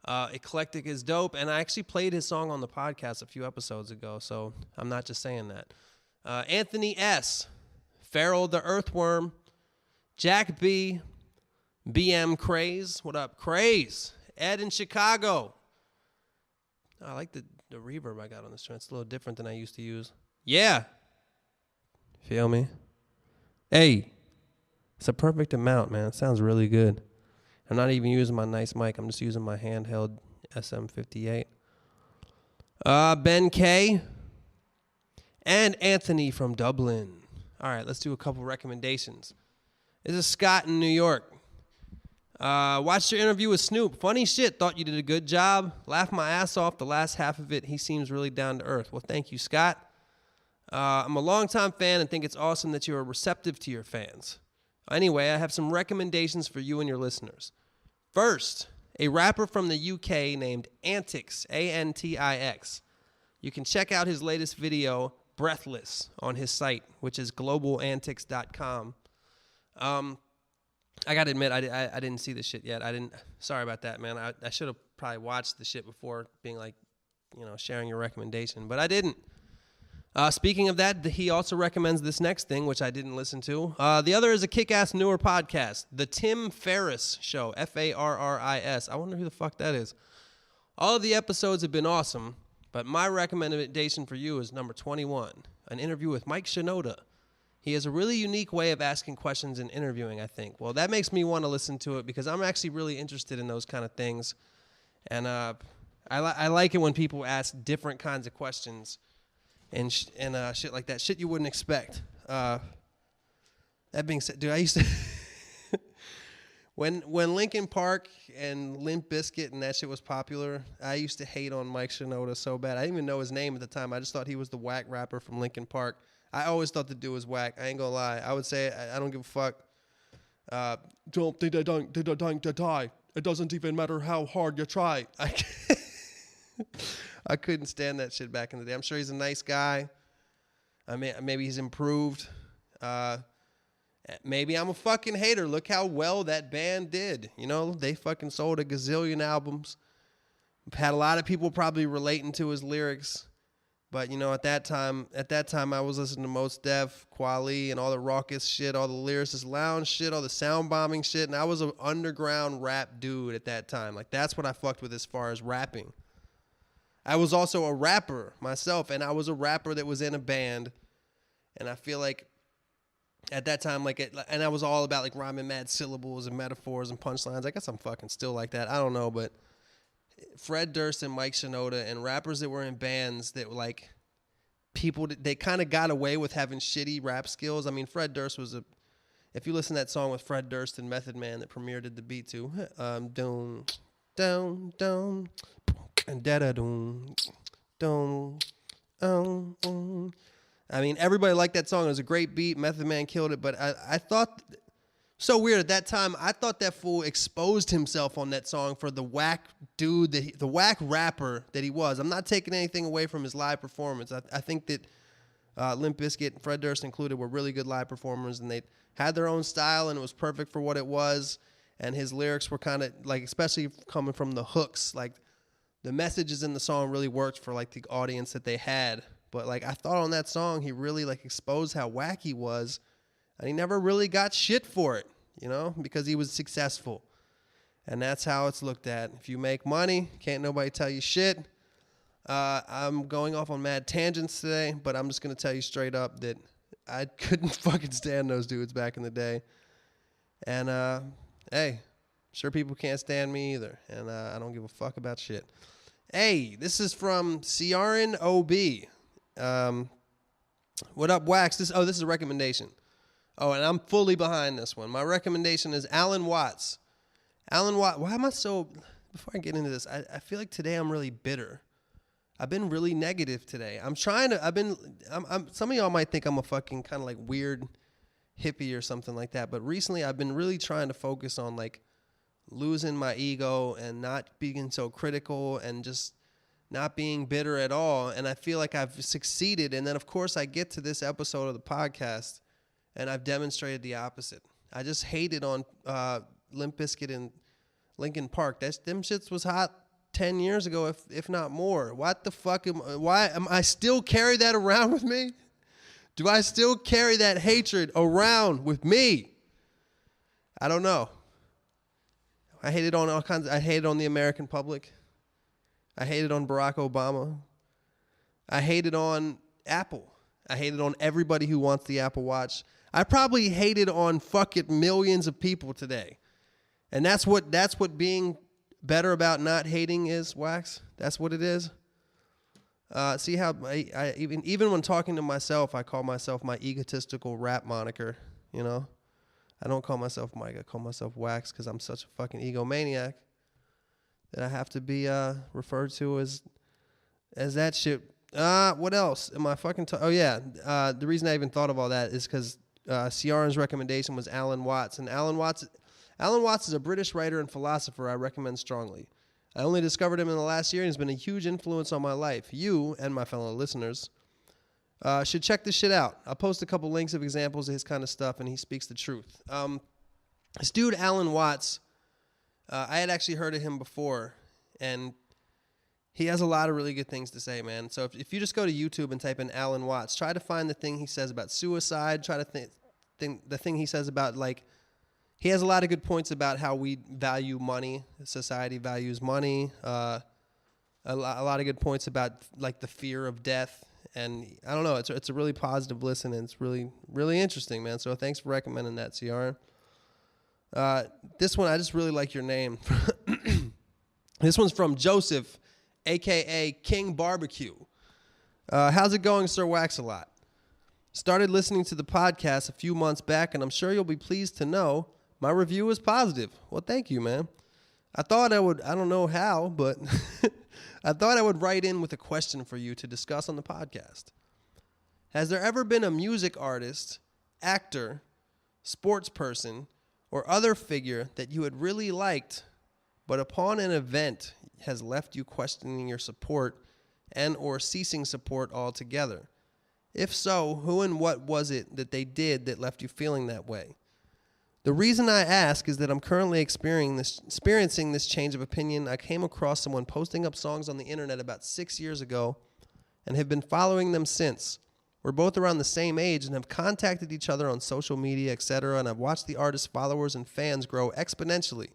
S1: Eclectic is dope, and I actually played his song on the podcast a few episodes ago, so I'm not just saying that. Anthony S., Farrell the Earthworm, Jack B., BM Craze. What up, Craze? Ed in Chicago. I like the reverb I got on this track. It's a little different than I used to use. Yeah. Feel me? Hey. It's a perfect amount, man. It sounds really good. I'm not even using my nice mic. I'm just using my handheld SM58. Ben K. And Anthony from Dublin. All right, let's do a couple recommendations. This is Scott in New York. Watched your interview with Snoop. Funny shit. Thought you did a good job. Laughed my ass off the last half of it. He seems really down to earth. Well, thank you, Scott. I'm a longtime fan and think it's awesome that you are receptive to your fans. Anyway, I have some recommendations for you and your listeners. First, a rapper from the UK named Antix, Antix. You can check out his latest video, Breathless, on his site, which is globalantix.com. I gotta admit, I didn't see this shit yet. Sorry about that, man. I should have probably watched the shit before being like, you know, sharing your recommendation, but I didn't. Speaking of that, he also recommends this next thing, which I didn't listen to. The other is a kick-ass newer podcast, The Tim Ferriss Show, Farris. I wonder who the fuck that is. All of the episodes have been awesome, but my recommendation for you is number 21, an interview with Mike Shinoda. He has a really unique way of asking questions and interviewing, I think. Well, that makes me want to listen to it because I'm actually really interested in those kind of things. And I like it when people ask different kinds of questions and shit like that. Shit you wouldn't expect. That being said, dude, I used to... When Linkin Park and Limp Bizkit and that shit was popular, I used to hate on Mike Shinoda so bad. I didn't even know his name at the time. I just thought he was the whack rapper from Linkin Park. I always thought the dude was whack. I ain't gonna lie. I would say I don't give a fuck. Don't think they die. It doesn't even matter how hard you try. I couldn't stand that shit back in the day. I'm sure he's a nice guy. I mean, maybe he's improved. Maybe I'm a fucking hater. Look how well that band did. You know, they fucking sold a gazillion albums. Had a lot of people probably relating to his lyrics. But, you know, at that time I was listening to Mos Def, Kweli, and all the raucous shit, all the lyricist lounge shit, all the sound bombing shit. And I was an underground rap dude at that time. Like, that's what I fucked with as far as rapping. I was also a rapper myself, and I was a rapper that was in a band. And I feel like at that time, and I was all about, like, rhyming mad syllables and metaphors and punchlines. I guess I'm fucking still like that. I don't know, but Fred Durst and Mike Shinoda and rappers that were in bands that were like people, they kind of got away with having shitty rap skills. I mean, Fred Durst was if you listen to that song with Fred Durst and Method Man that Premier did the beat to, down, down, down, and da-da-doom, down, I mean, everybody liked that song. It was a great beat. Method Man killed it, but I thought... So weird. At that time, I thought that fool exposed himself on that song for the whack dude, the whack rapper that he was. I'm not taking anything away from his live performance. I think that Limp Bizkit and Fred Durst included were really good live performers, and they had their own style, and it was perfect for what it was. And his lyrics were kind of like, especially coming from the hooks, like the messages in the song really worked for like the audience that they had. But like I thought on that song, he really like exposed how whack he was. And he never really got shit for it, you know, because he was successful. And that's how it's looked at. If you make money, can't nobody tell you shit. I'm going off on mad tangents today, but I'm just going to tell you straight up that I couldn't fucking stand those dudes back in the day. And, hey, sure people can't stand me either. And I don't give a fuck about shit. Hey, this is from Ciaran OB. What up, Wax? This is a recommendation. Oh, and I'm fully behind this one. My recommendation is Alan Watts. Alan Watts, why am I so... Before I get into this, I feel like today I'm really bitter. I've been really negative today. Some of y'all might think I'm a fucking kind of like weird hippie or something like that, but recently I've been really trying to focus on like losing my ego and not being so critical and just not being bitter at all. And I feel like I've succeeded. And then, of course, I get to this episode of the podcast, and I've demonstrated the opposite. I just hated on Limp Bizkit and Linkin Park. Them shits was hot 10 years ago, if not more. What the fuck why am I still carry that around with me? Do I still carry that hatred around with me? I don't know. I hated on all kinds. I hated on the American public. I hated on Barack Obama. I hated on Apple. I hated on everybody who wants the Apple Watch. I probably hated on fucking millions of people today. And that's what being better about not hating is, Wax. That's what it is. See how I even when talking to myself, I call myself my egotistical rap moniker, you know? I don't call myself Mike, I call myself Wax because I'm such a fucking egomaniac that I have to be referred to as that shit. What else am I fucking oh yeah, the reason I even thought of all that is because Ciaran's recommendation was Alan Watts. And Alan Watts is a British writer and philosopher I recommend strongly. I only discovered him in the last year, and he's been a huge influence on my life. You and my fellow listeners should check this shit out. I'll post a couple links of examples of his kind of stuff, and he speaks the truth. This dude, Alan Watts, I had actually heard of him before, and he has a lot of really good things to say, man. So if you just go to YouTube and type in Alan Watts, try to find the thing he says about suicide, try to think the thing he says about, like, he has a lot of good points about how we value money. Society values money. a lot of good points about like the fear of death. And I don't know, it's a really positive listen, and it's really, really interesting, man. So thanks for recommending that, CR. This one, I just really like your name. This one's from Joseph, a.k.a. King Barbecue. How's it going, Sir Wax-A-Lot? Started listening to the podcast a few months back, and I'm sure you'll be pleased to know my review is positive. Well, thank you, man. I thought I don't know how, but I thought I would write in with a question for you to discuss on the podcast. Has there ever been a music artist, actor, sports person, or other figure that you had really liked, but upon an event has left you questioning your support and or ceasing support altogether? If so, who and what was it that they did that left you feeling that way? The reason I ask is that I'm currently experiencing this change of opinion. I came across someone posting up songs on the internet about 6 years ago and have been following them since. We're both around the same age and have contacted each other on social media, etc., and I've watched the artist's followers and fans grow exponentially.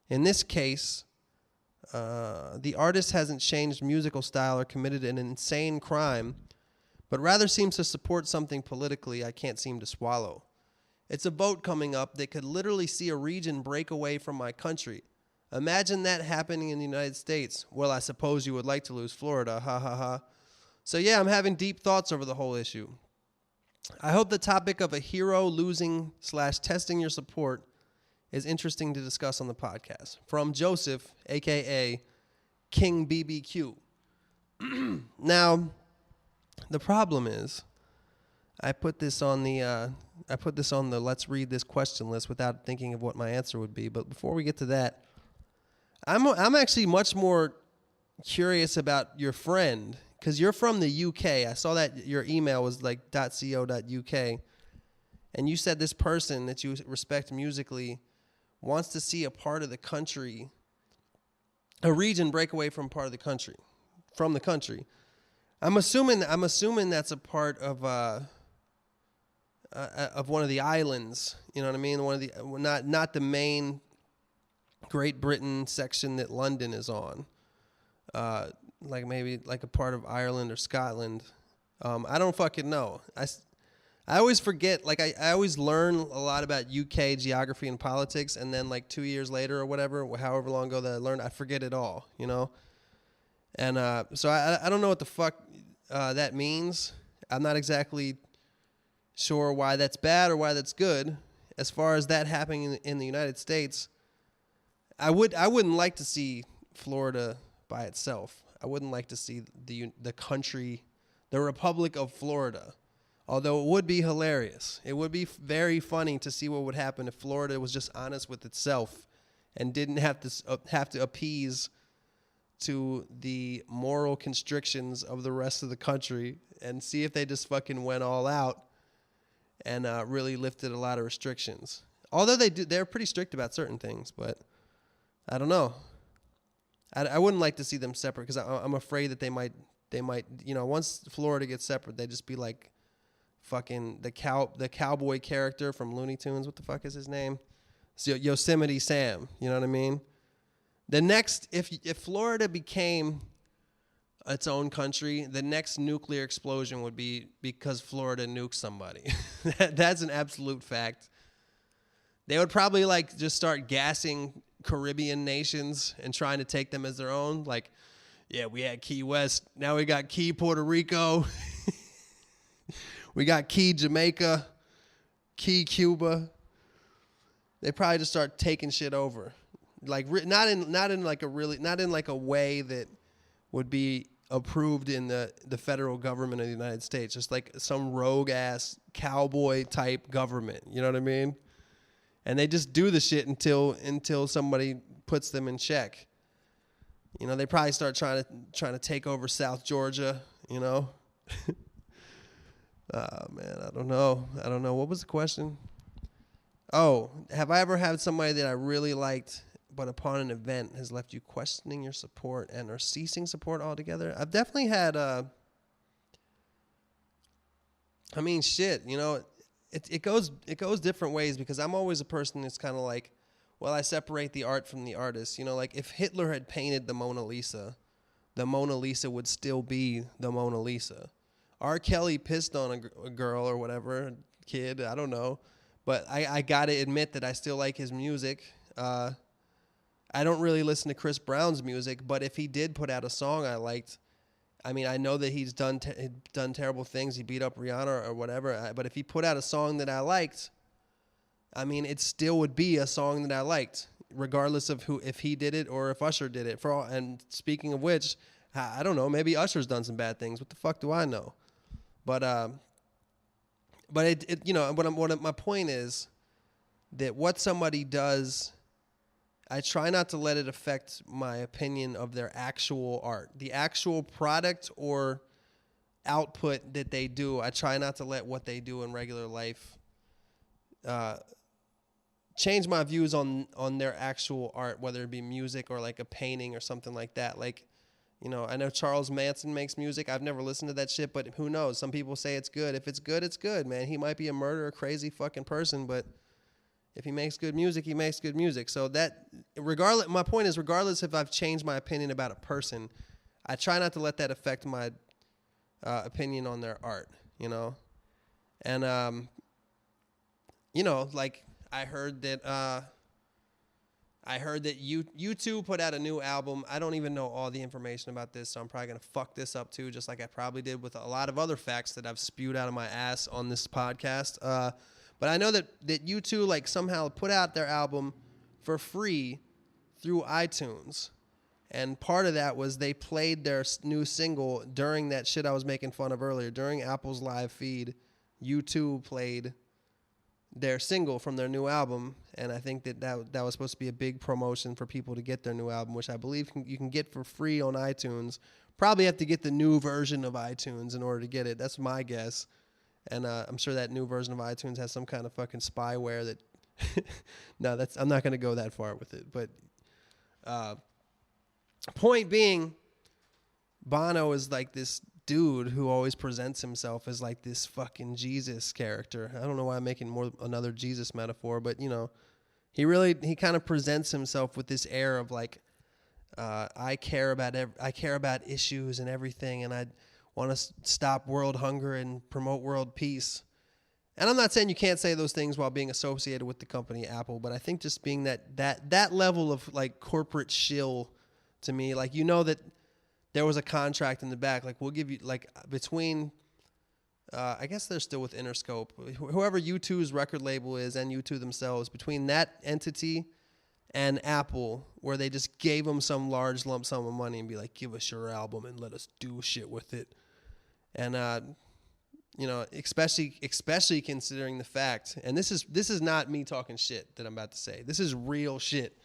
S1: In this case, the artist hasn't changed musical style or committed an insane crime, but rather seems to support something politically I can't seem to swallow. It's a vote coming up that could literally see a region break away from my country. Imagine that happening in the United States. Well, I suppose you would like to lose Florida, ha ha ha. So yeah, I'm having deep thoughts over the whole issue. I hope the topic of a hero losing / testing your support is interesting to discuss on the podcast. From Joseph, a.k.a. King BBQ. Now, the problem is, I put this on the let's read this question list without thinking of what my answer would be. But before we get to that, I'm actually much more curious about your friend, because you're from the UK. I saw that your email was like .co.uk, and you said this person that you respect musically wants to see a part of the country, a region break away from part of the country, from the country. I'm assuming that's a part of one of the islands. You know what I mean? One of the not the main Great Britain section that London is on. Like maybe like a part of Ireland or Scotland. I don't fucking know. I always forget. Like I always learn a lot about UK geography and politics, and then like 2 years later or whatever, however long ago that I learned, I forget it all. You know. And so I don't know what the fuck that means. I'm not exactly sure why that's bad or why that's good. As far as that happening in the United States, I wouldn't like to see Florida by itself. I wouldn't like to see the country, the Republic of Florida. Although it would be hilarious. It would be very funny to see what would happen if Florida was just honest with itself and didn't have to appease to the moral constrictions of the rest of the country, and see if they just fucking went all out and really lifted a lot of restrictions. Although they're pretty strict about certain things, but I don't know. I wouldn't like to see them separate, because I'm afraid that they might, you know, once Florida gets separate, they just be like fucking the cowboy character from Looney Tunes. What the fuck is his name? So Yosemite Sam. You know what I mean? The next, if Florida became its own country, the next nuclear explosion would be because Florida nuked somebody. That's an absolute fact. They would probably like just start gassing Caribbean nations and trying to take them as their own. Like, yeah, we had Key West. Now we got Key Puerto Rico. We got Key Jamaica. Key Cuba. They probably just start taking shit over. Like not in like a way that would be approved in the federal government of the United States. Just like some rogue ass cowboy type government. You know what I mean? And they just do the shit until somebody puts them in check. You know, they probably start trying to take over South Georgia, you know? Oh, man, I don't know. What was the question? Oh, have I ever had somebody that I really liked, but upon an event has left you questioning your support and or ceasing support altogether? I've definitely had, shit, you know, it goes different ways, because I'm always a person that's kind of like, well, I separate the art from the artist. You know, like if Hitler had painted the Mona Lisa would still be the Mona Lisa. R. Kelly pissed on a girl or whatever, kid, I don't know. But I got to admit that I still like his music. I don't really listen to Chris Brown's music, but if he did put out a song I liked, I mean, I know that he's done terrible things. He beat up Rihanna or whatever. But if he put out a song that I liked, I mean, it still would be a song that I liked, regardless of if he did it or if Usher did it. And speaking of which, I don't know. Maybe Usher's done some bad things. What the fuck do I know? But it you know, my point is that what somebody does, I try not to let it affect my opinion of their actual art, the actual product or output that they do. I try not to let what they do in regular life change my views on their actual art, whether it be music or like a painting or something like that. Like, you know, I know Charles Manson makes music. I've never listened to that shit, but who knows? Some people say it's good. If it's good, it's good, man. He might be a murderer, crazy fucking person, but if he makes good music, he makes good music. So that, regardless, my point is, regardless if I've changed my opinion about a person, I try not to let that affect my opinion on their art, you know? And, you know, like, I heard that U2 put out a new album. I don't even know all the information about this, so I'm probably going to fuck this up too, just like I probably did with a lot of other facts that I've spewed out of my ass on this podcast. But I know that U2 like somehow put out their album for free through iTunes. And part of that was they played their new single during that shit I was making fun of earlier. During Apple's live feed, U2 played their single from their new album, and I think that was supposed to be a big promotion for people to get their new album, which I believe you can get for free on iTunes. Probably have to get the new version of iTunes in order to get it. That's my guess. And I'm sure that new version of iTunes has some kind of fucking spyware that... No, I'm not going to go that far with it. But point being, Bono is like this dude who always presents himself as like this fucking Jesus character. I don't know why I'm making another Jesus metaphor, but you know, he kind of presents himself with this air of like, I care about issues and everything, and I want to stop world hunger and promote world peace. And I'm not saying you can't say those things while being associated with the company Apple, but I think just being that level of like corporate shill to me, like, you know, that there was a contract in the back, like, we'll give you, like, between, I guess they're still with Interscope, whoever U2's record label is and U2 themselves, between that entity and Apple, where they just gave them some large lump sum of money and be like, give us your album and let us do shit with it. And, you know, especially considering the fact, and this is not me talking shit that I'm about to say. This is real shit.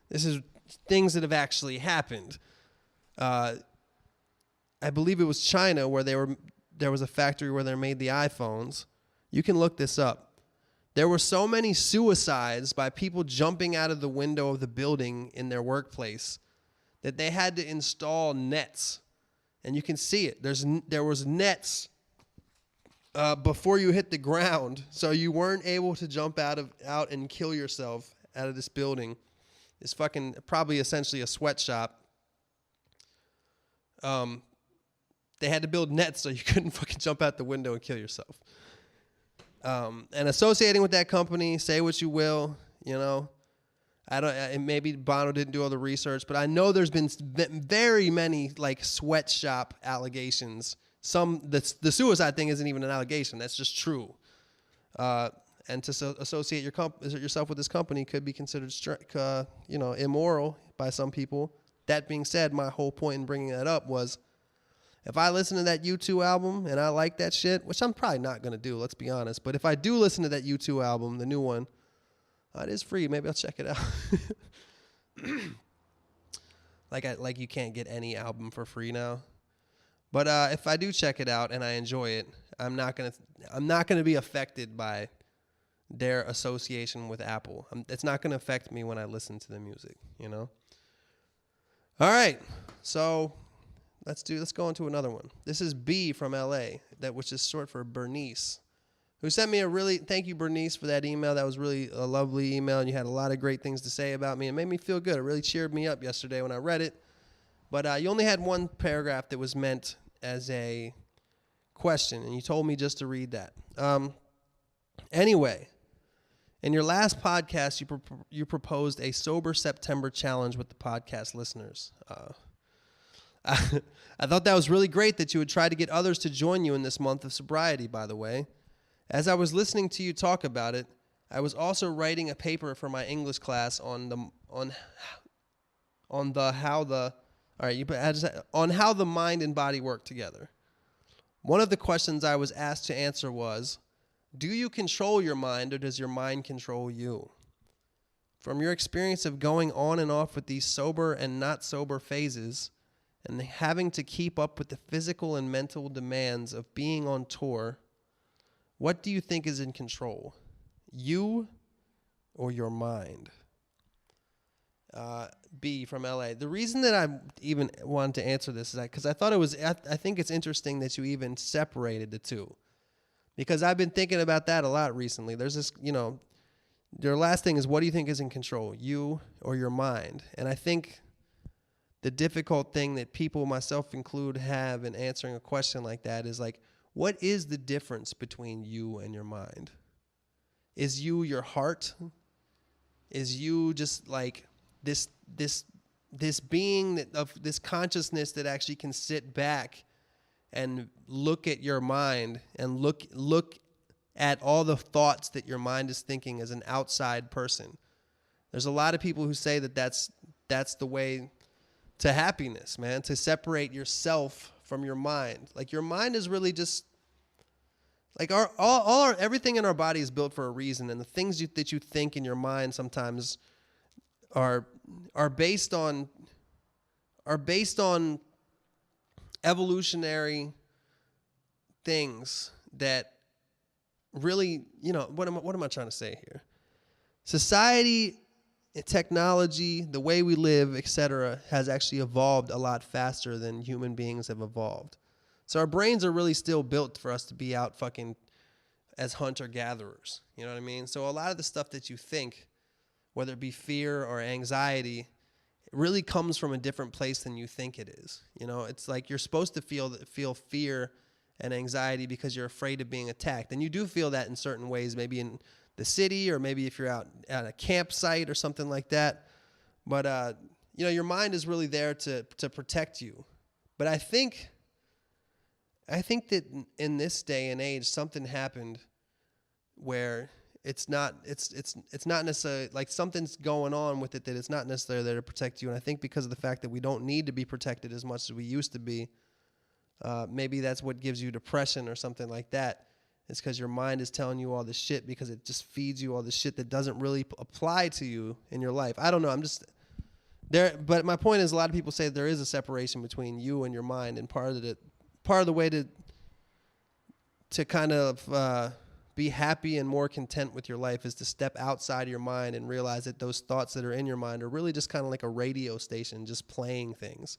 S1: This is things that have actually happened. I believe it was China where there was a factory where they made the iPhones. You can look this up. There were so many suicides by people jumping out of the window of the building in their workplace that they had to install nets. And you can see it. There was nets before you hit the ground, so you weren't able to jump out and kill yourself out of this building. It's fucking probably essentially a sweatshop. They had to build nets so you couldn't fucking jump out the window and kill yourself. And associating with that company, say what you will, you know. Maybe Bono didn't do all the research, but I know there's been very many like sweatshop allegations. The suicide thing isn't even an allegation; that's just true. And to associate yourself with this company could be considered, immoral by some people. That being said, my whole point in bringing that up was, if I listen to that U2 album and I like that shit, which I'm probably not going to do, let's be honest, but if I do listen to that U2 album, the new one, it is free. Maybe I'll check it out. Like you can't get any album for free now. But if I do check it out and I enjoy it, I'm not gonna be affected by their association with Apple. It's not gonna affect me when I listen to the music, you know. All right, so let's go into another one. This is B from LA, which is short for Bernice. who sent me thank you, Bernice, for that email. That was really a lovely email, and you had a lot of great things to say about me. It made me feel good. It really cheered me up yesterday when I read it. But you only had one paragraph that was meant as a question, and you told me just to read that. Anyway, in your last podcast, you proposed a Sober September challenge with the podcast listeners. I thought that was really great that you would try to get others to join you in this month of sobriety, by the way. As I was listening to you talk about it, I was also writing a paper for my English class on how the mind and body work together. One of the questions I was asked to answer was, do you control your mind or does your mind control you? From your experience of going on and off with these sober and not sober phases and having to keep up with the physical and mental demands of being on tour, what do you think is in control? You or your mind? B from LA. The reason that I even wanted to answer this is because I think it's interesting that you even separated the two. Because I've been thinking about that a lot recently. There's this, your last thing is, what do you think is in control, you or your mind? And I think the difficult thing that people, myself included, have in answering a question like that is like, what is the difference between you and your mind? Is you your heart? Is you just like this being of this consciousness that actually can sit back and look at your mind and look at all the thoughts that your mind is thinking as an outside person? There's a lot of people who say that that's the way to happiness, man, to separate yourself from your mind. Like, your mind is really just like everything in our body is built for a reason, and the things that you think in your mind sometimes are based on evolutionary things that really, what am I trying to say here? Society, technology, the way we live, etc., has actually evolved a lot faster than human beings have evolved. So our brains are really still built for us to be out fucking as hunter-gatherers. You know what I mean? So a lot of the stuff that you think, whether it be fear or anxiety, it really comes from a different place than you think it is. It's like you're supposed to feel fear and anxiety because you're afraid of being attacked. And you do feel that in certain ways, maybe in the city, or maybe if you're out at a campsite or something like that. But, your mind is really there to protect you. But I think that in this day and age, something happened where it's not necessarily like something's going on with it, that it's not necessarily there to protect you. And I think because of the fact that we don't need to be protected as much as we used to be, maybe that's what gives you depression or something like that. It's because your mind is telling you all this shit because it just feeds you all this shit that doesn't really apply to you in your life. I don't know. I'm just there. But my point is, a lot of people say there is a separation between you and your mind, and part of the way to kind of be happy and more content with your life is to step outside of your mind and realize that those thoughts that are in your mind are really just kind of like a radio station just playing things.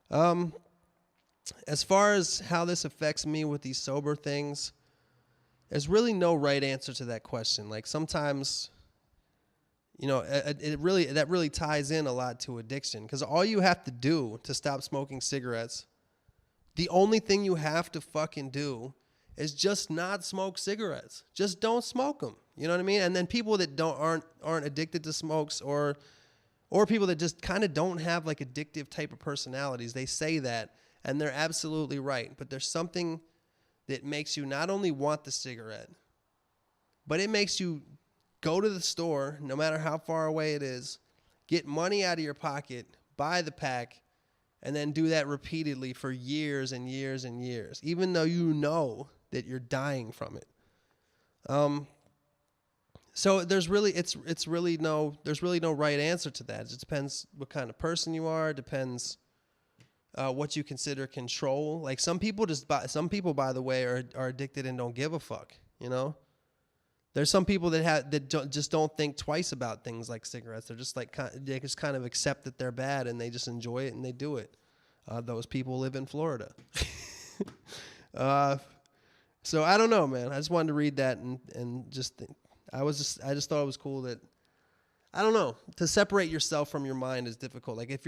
S1: As far as how this affects me with these sober things, there's really no right answer to that question. Like, sometimes, that really ties in a lot to addiction, because all you have to do to stop smoking cigarettes, the only thing you have to fucking do is just not smoke cigarettes. Just don't smoke them. You know what I mean? And then people that aren't addicted to smokes, or people that just kind of don't have like addictive type of personalities, they say that, and they're absolutely right. But there's something that makes you not only want the cigarette, but it makes you go to the store, no matter how far away it is, get money out of your pocket, buy the pack, and then do that repeatedly for years and years and years, even though you know that you're dying from it. So there's really no right answer to that. It depends what kind of person you are. It depends what you consider control. Like, some people, by the way, are addicted and don't give a fuck. There's some people that just don't think twice about things like cigarettes. They're just like, they just kind of accept that they're bad, and they just enjoy it and they do it. Those people live in Florida. So I don't know, man. I just wanted to read that and just think. I just thought it was cool that, I don't know, to separate yourself from your mind is difficult. Like if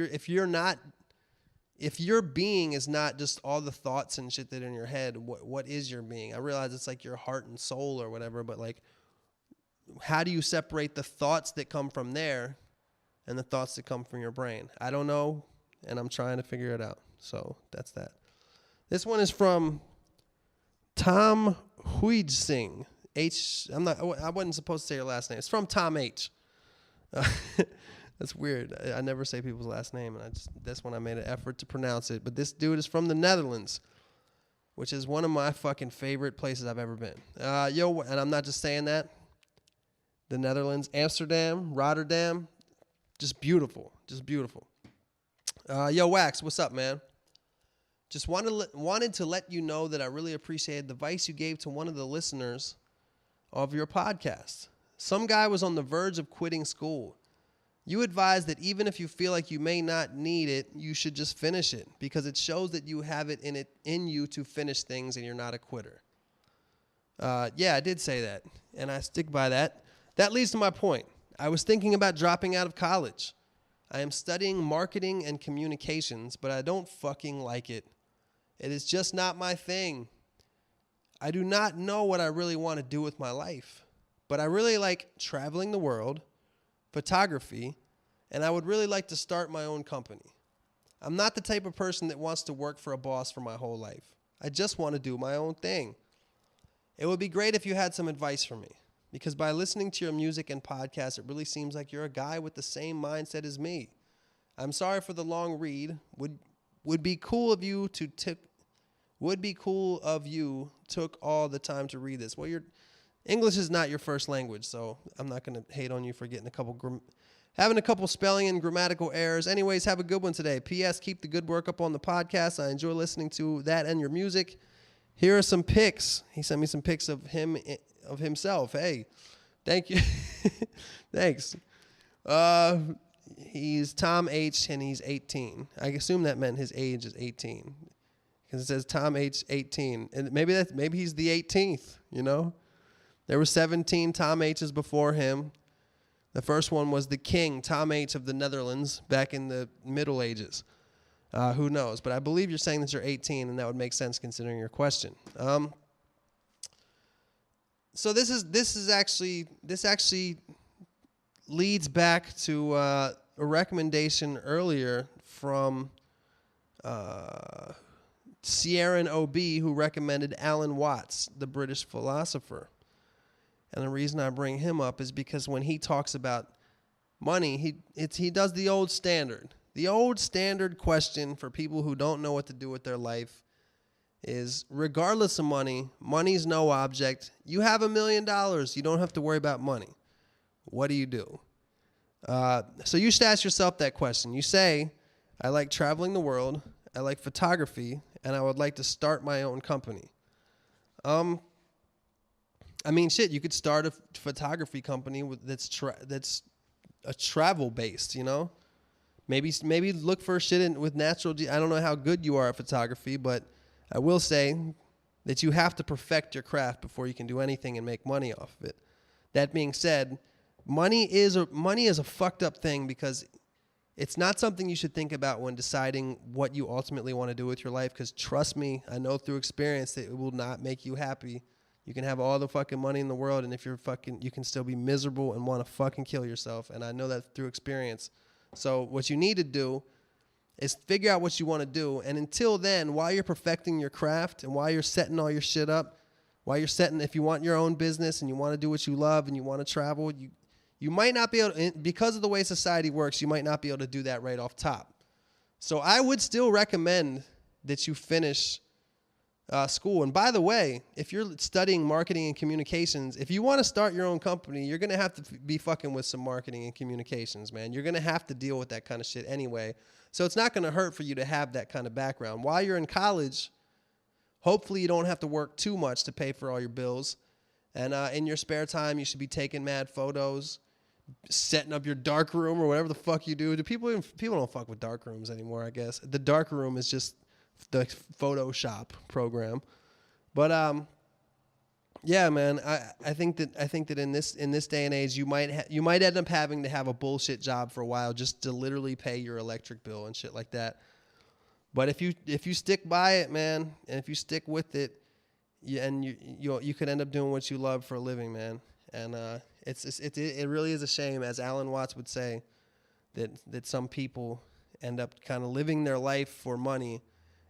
S1: your being is not just all the thoughts and shit that are in your head, what is your being? I realize it's like your heart and soul or whatever, but like, how do you separate the thoughts that come from there and the thoughts that come from your brain? I don't know, and I'm trying to figure it out. So that's that. This one is from Tom Huijsing. I wasn't supposed to say your last name. It's from Tom H. That's weird. I never say people's last name, and this one I made an effort to pronounce it. But this dude is from the Netherlands, which is one of my fucking favorite places I've ever been. And I'm not just saying that. The Netherlands, Amsterdam, Rotterdam, just beautiful, just beautiful. Yo, Wax, what's up, man? Just wanted to let you know that I really appreciated the advice you gave to one of the listeners of your podcast. Some guy was on the verge of quitting school. You advised that even if you feel like you may not need it, you should just finish it because it shows that you have it in you to finish things and you're not a quitter. Yeah, I did say that, and I stick by that. That leads to my point. I was thinking about dropping out of college. I am studying marketing and communications, but I don't fucking like it. It is just not my thing. I do not know what I really want to do with my life, but I really like traveling the world, photography, and I would really like to start my own company. I'm not the type of person that wants to work for a boss for my whole life. I just want to do my own thing. It would be great if you had some advice for me, because by listening to your music and podcasts, it really seems like you're a guy with the same mindset as me. I'm sorry for the long read. Would be cool of you took all the time to read this. Well, English is not your first language, so I'm not going to hate on you for getting having a couple spelling and grammatical errors. Anyways, have a good one today. P.S. Keep the good work up on the podcast. I enjoy listening to that and your music. Here are some pics. He sent me some pics of himself. Hey, thank you. Thanks. He's Tom H. and he's 18. I assume that meant his age is 18 because it says Tom H. 18, and maybe he's the 18th. You know, there were 17 Tom H's before him. The first one was the king, Tom H. of the Netherlands, back in the Middle Ages. Who knows? But I believe you're saying that you're 18, and that would make sense considering your question. So this actually leads back to a recommendation earlier from Sierran O.B., who recommended Alan Watts, the British philosopher. And the reason I bring him up is because when he talks about money, he does the old standard. The old standard question for people who don't know what to do with their life is, regardless of money, money's no object. You have $1 million. You don't have to worry about money. What do you do? So you should ask yourself that question. You say, I like traveling the world, I like photography, and I would like to start my own company. I mean, shit, you could start a photography company that's a travel based, you know? Maybe look for shit with natural. I don't know how good you are at photography, but I will say that you have to perfect your craft before you can do anything and make money off of it. That being said, money is a fucked up thing because it's not something you should think about when deciding what you ultimately want to do with your life, because trust me, I know through experience that it will not make you happy. You can have all the fucking money in the world, and if you can still be miserable and want to fucking kill yourself, and I know that through experience. So what you need to do is figure out what you want to do, and until then, while you're perfecting your craft and while you're setting all your shit up, if you want your own business and you want to do what you love and you want to travel, you might not be able to, because of the way society works, you might not be able to do that right off top. So I would still recommend that you finish school. And by the way, if you're studying marketing and communications, if you want to start your own company, you're going to have to be fucking with some marketing and communications, man. You're going to have to deal with that kind of shit anyway. So it's not going to hurt for you to have that kind of background. While you're in college, hopefully you don't have to work too much to pay for all your bills. And in your spare time, you should be taking mad photos, setting up your dark room or whatever the fuck you do. People don't fuck with dark rooms anymore, I guess. The dark room is just the Photoshop program. But Yeah, man. I think that in this day and age, you might end up having to have a bullshit job for a while just to literally pay your electric bill and shit like that. But if you stick by it, man, and if you stick with it, you could end up doing what you love for a living, man. And it really is a shame, as Alan Watts would say, that some people end up kind of living their life for money,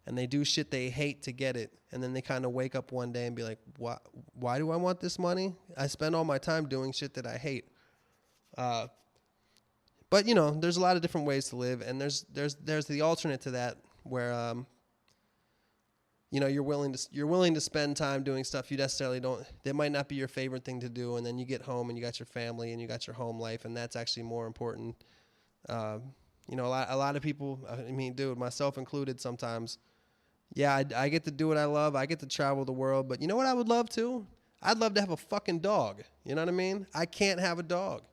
S1: and they do shit they hate to get it, and then they kind of wake up one day and be like, why do I want this money? I spend all my time doing shit that I hate. But there's a lot of different ways to live, and there's the alternate to that where you're willing to spend time doing stuff you necessarily don't, that might not be your favorite thing to do, and then you get home and you got your family and you got your home life, and that's actually more important. A lot of people, I mean, dude, myself included, sometimes, yeah, I get to do what I love. I get to travel the world, but you know what I would love to? I'd love to have a fucking dog. You know what I mean? I can't have a dog.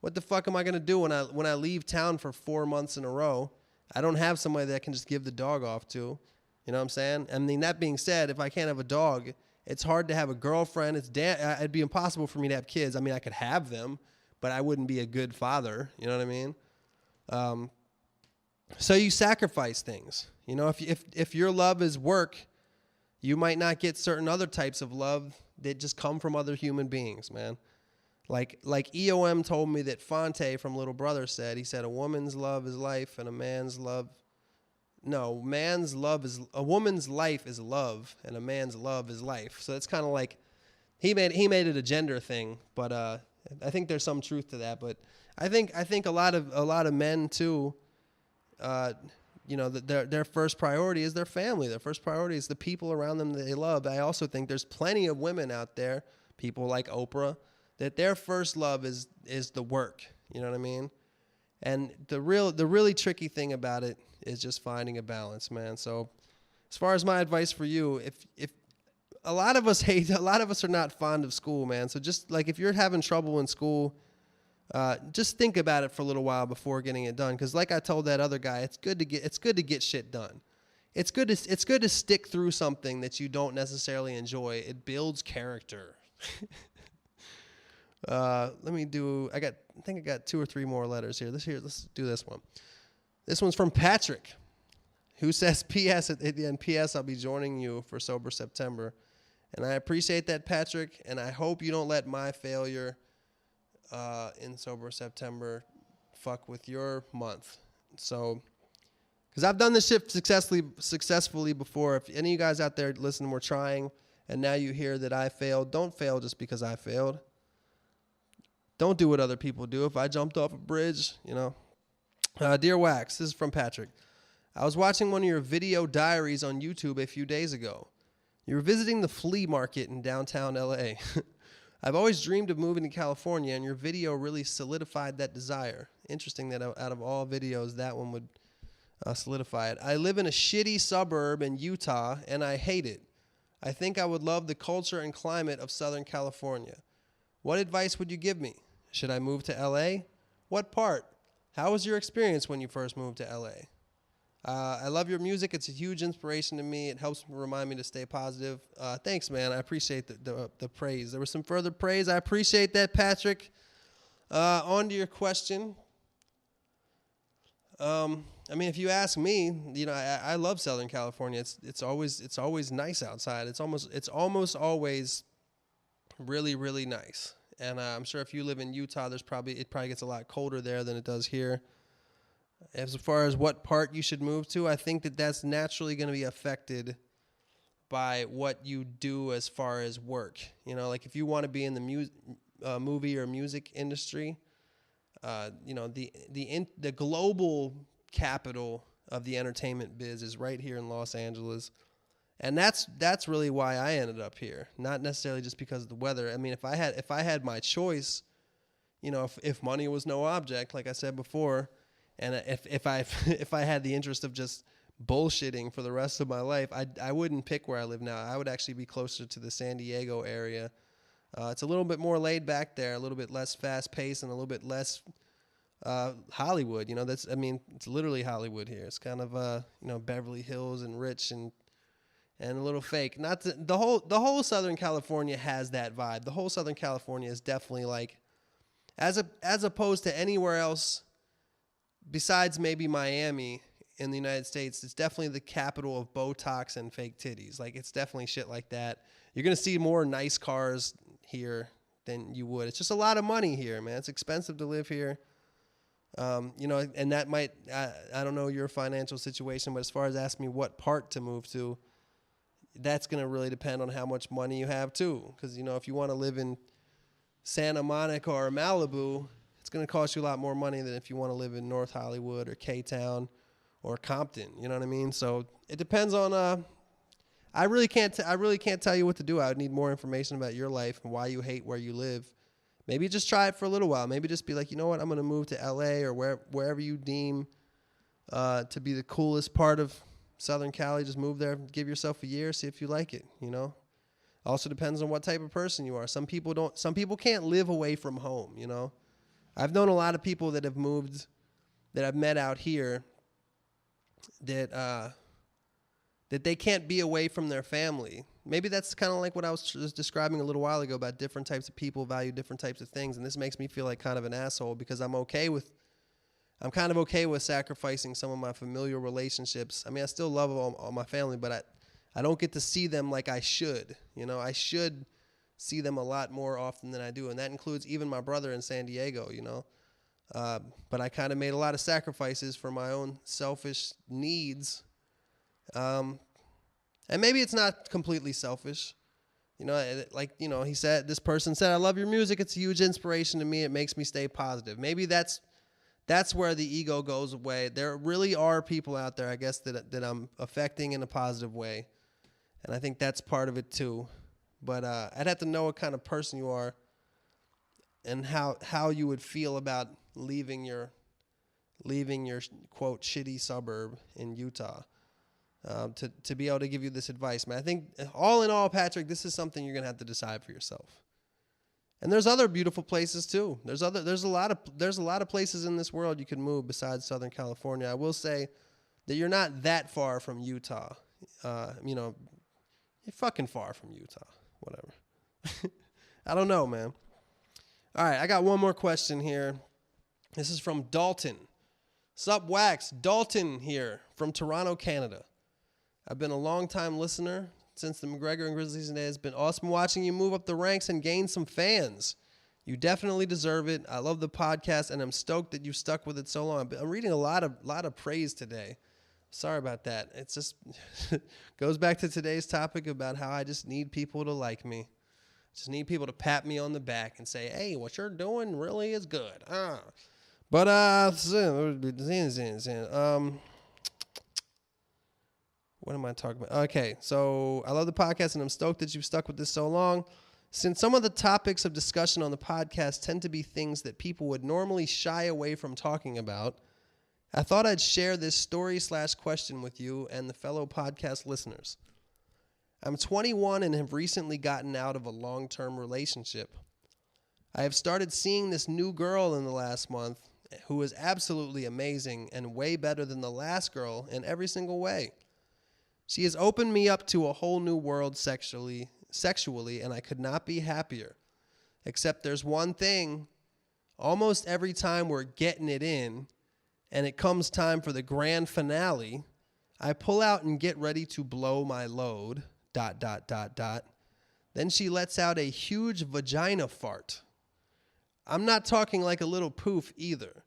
S1: What the fuck am I gonna do when I leave town for 4 months in a row? I don't have somebody that I can just give the dog off to. You know what I'm saying? I mean, that being said, if I can't have a dog, it's hard to have a girlfriend. It'd be impossible for me to have kids. I mean, I could have them, but I wouldn't be a good father. You know what I mean? So you sacrifice things. If your love is work, you might not get certain other types of love that just come from other human beings, man. Like EOM told me that Fonte from Little Brother said. He said a woman's love is life, and a woman's life is love, and a man's love is life. So it's kind of like he made it a gender thing, but I think there's some truth to that. But I think a lot of men too, their first priority is their family. Their first priority is the people around them that they love. I also think there's plenty of women out there, people like Oprah, that their first love is the work. You know what I mean? And the really tricky thing about it is just finding a balance, man. So as far as my advice for you, if a lot of us are not fond of school, man. So just like if you're having trouble in school, just think about it for a little while before getting it done. Because like I told that other guy, it's good to get shit done. It's good to stick through something that you don't necessarily enjoy. It builds character. I think I got 2 or 3 more letters here. Let's do this one. This one's from Patrick, who says, P.S. at the end, P.S. I'll be joining you for Sober September. And I appreciate that, Patrick, and I hope you don't let my failure in Sober September fuck with your month. So, because I've done this shit successfully before. If any of you guys out there listen, we're trying, and now you hear that I failed, don't fail just because I failed. Don't do what other people do. If I jumped off a bridge, Dear Wax, this is from Patrick. I was watching one of your video diaries on YouTube a few days ago. You were visiting the flea market in downtown LA. I've always dreamed of moving to California, and your video really solidified that desire. Interesting that out of all videos, that one would solidify it. I live in a shitty suburb in Utah, and I hate it. I think I would love the culture and climate of Southern California. What advice would you give me? Should I move to LA? What part? How was your experience when you first moved to LA? I love your music. It's a huge inspiration to me. It helps remind me to stay positive. Thanks, man. I appreciate the praise. There was some further praise. I appreciate that, Patrick. On to your question. If you ask me, I love Southern California. It's always nice outside. It's almost always really, really nice. And I'm sure if you live in Utah, it probably gets a lot colder there than it does here. As far as what part you should move to, I think that's naturally going to be affected by what you do as far as work. Like if you want to be in the movie or music industry, the global capital of the entertainment biz is right here in Los Angeles. And that's really why I ended up here, not necessarily just because of the weather. I mean, if I had my choice, if money was no object, like I said before, and if I had the interest of just bullshitting for the rest of my life, I wouldn't pick where I live now. I would actually be closer to the San Diego area. It's a little bit more laid back there, a little bit less fast paced, and a little bit less Hollywood. It's literally Hollywood here. It's kind of Beverly Hills and rich and and a little fake. Not to, the whole Southern California has that vibe. The whole Southern California is definitely like, as opposed to anywhere else besides maybe Miami in the United States, it's definitely the capital of Botox and fake titties. Like, it's definitely shit like that. You're going to see more nice cars here than you would. It's just a lot of money here, man. It's expensive to live here. You know, and that might, I don't know your financial situation, but as far as asking me what part to move to, that's going to really depend on how much money you have too. Because, you know, if you want to live in Santa Monica or Malibu, it's going to cost you a lot more money than if you want to live in North Hollywood or K-Town or Compton. You know what I mean? So it depends on, I really can't tell you what to do. I would need more information about your life and why you hate where you live. Maybe just try it for a little while. Maybe just be like, you know what? I'm going to move to L.A. or wherever you deem to be the coolest part of Southern Cali. Just move there, give yourself a year, see if you like it, you know? Also depends on what type of person you are. Some people can't live away from home, you know? I've known a lot of people that have moved, that I've met out here, that they can't be away from their family. Maybe that's kind of like what I was just describing a little while ago about different types of people value different types of things. And this makes me feel like kind of an asshole because I'm kind of okay with sacrificing some of my familial relationships. I mean, I still love all my family, but I don't get to see them like I should. You know, I should see them a lot more often than I do. And that includes even my brother in San Diego, you know. But I kind of made a lot of sacrifices for my own selfish needs. And maybe it's not completely selfish. You know, like, you know, this person said, I love your music. It's a huge inspiration to me. It makes me stay positive. Maybe that's where the ego goes away. There really are people out there, I guess, that I'm affecting in a positive way. And I think that's part of it too. But I'd have to know what kind of person you are and how you would feel about leaving your quote shitty suburb in Utah. To be able to give you this advice, man. I think all in all, Patrick, this is something you're gonna have to decide for yourself. And there's other beautiful places too. There's a lot of places in this world you can move besides Southern California. I will say that you're not that far from Utah. You know, you're fucking far from Utah. Whatever. I don't know, man. All right, I got one more question here. This is from Dalton. Sup, Wax? Dalton here from Toronto, Canada. I've been a long-time listener since the McGregor and Grizzlies days. It's been awesome watching you move up the ranks and gain some fans. You definitely deserve it. I love the podcast, and I'm stoked that you stuck with it so long. I'm reading a lot of praise today. Sorry about that. It's just goes back to today's topic about how I just need people to like me. Just need people to pat me on the back and say, hey, what you're doing really is good. But, what am I talking about? Okay, so I love the podcast, and I'm stoked that you've stuck with this so long. Since some of the topics of discussion on the podcast tend to be things that people would normally shy away from talking about, I thought I'd share this story/question with you and the fellow podcast listeners. I'm 21 and have recently gotten out of a long-term relationship. I have started seeing this new girl in the last month who is absolutely amazing and way better than the last girl in every single way. She has opened me up to a whole new world sexually, and I could not be happier. Except there's one thing. Almost every time we're getting it in, and it comes time for the grand finale, I pull out and get ready to blow my load, ... Then she lets out a huge vagina fart. I'm not talking like a little poof either.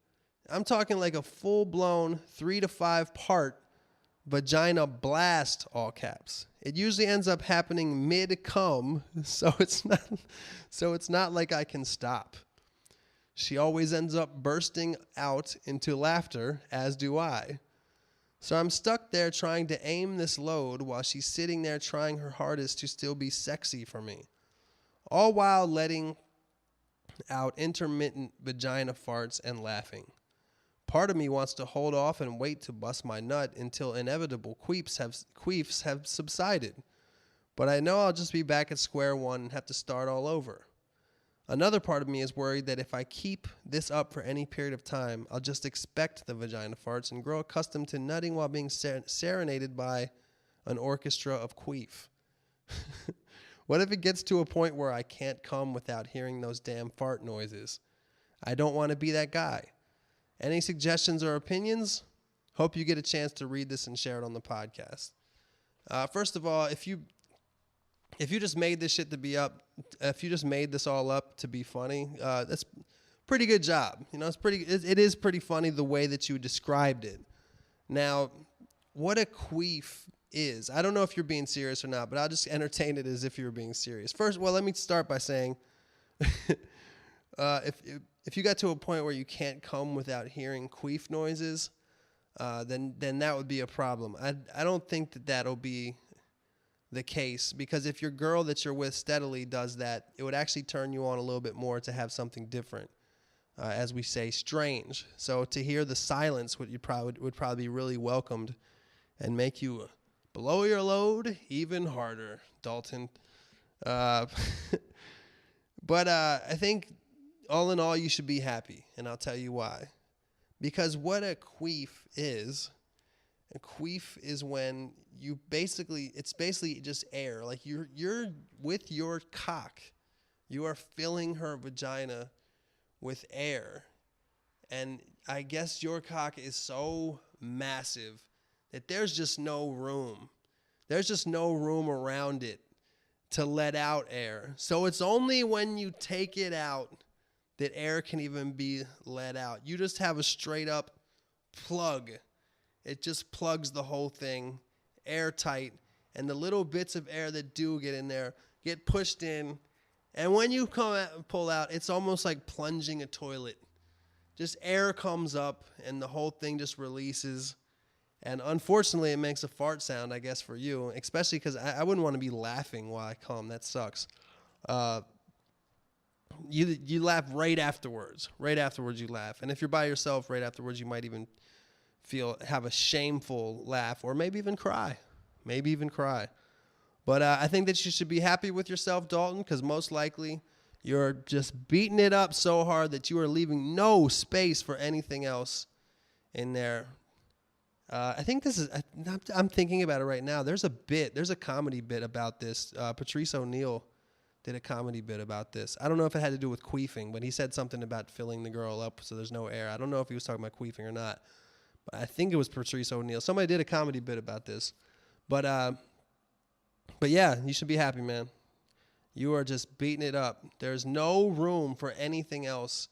S1: I'm talking like a full-blown 3 to 5 part vagina blast, all caps. It usually ends up happening mid-cum, so it's not like I can stop. She always ends up bursting out into laughter, as do I. So I'm stuck there trying to aim this load while she's sitting there trying her hardest to still be sexy for me, all while letting out intermittent vagina farts and laughing. Part of me wants to hold off and wait to bust my nut until inevitable queefs have subsided. But I know I'll just be back at square one and have to start all over. Another part of me is worried that if I keep this up for any period of time, I'll just expect the vagina farts and grow accustomed to nutting while being serenaded by an orchestra of queef? What if it gets to a point where I can't come without hearing those damn fart noises? I don't want to be that guy. Any suggestions or opinions? Hope you get a chance to read this and share it on the podcast. First of all, if you just made this shit to be up, if you just made this all up to be funny, that's pretty good job. You know, it is pretty funny the way that you described it. Now, what a queef is, I don't know if you're being serious or not, but I'll just entertain it as if you were being serious. First, well, let me start by saying, if you got to a point where you can't come without hearing queef noises, then that would be a problem. I don't think that'll be the case, because if your girl that you're with steadily does that, it would actually turn you on a little bit more to have something different, as we say, strange. So to hear the silence would probably be really welcomed and make you blow your load even harder, Dalton. But I think all in all, you should be happy, and I'll tell you why. Because what a queef is when it's basically just air. Like you're with your cock, you are filling her vagina with air. And I guess your cock is so massive that there's just no room. There's just no room around it to let out air. So it's only when you take it out that air can even be let out. You just have a straight up plug. It just plugs the whole thing airtight, and the little bits of air that do get in there get pushed in. And when you pull out, it's almost like plunging a toilet. Just air comes up and the whole thing just releases. And unfortunately, it makes a fart sound, I guess, for you, especially because I wouldn't want to be laughing while I come. That sucks. You laugh right afterwards. Right afterwards, you laugh. And if you're by yourself, right afterwards, you might even have a shameful laugh, or maybe even cry. But I think that you should be happy with yourself, Dalton, because most likely you're just beating it up so hard that you are leaving no space for anything else in there. I think I'm thinking about it right now. There's a comedy bit about this. Patrice O'Neal did a comedy bit about this. I don't know if it had to do with queefing, but he said something about filling the girl up so there's no air. I don't know if he was talking about queefing or not, but I think it was Patrice O'Neal. Somebody did a comedy bit about this. But yeah, you should be happy, man. You are just beating it up. There's no room for anything else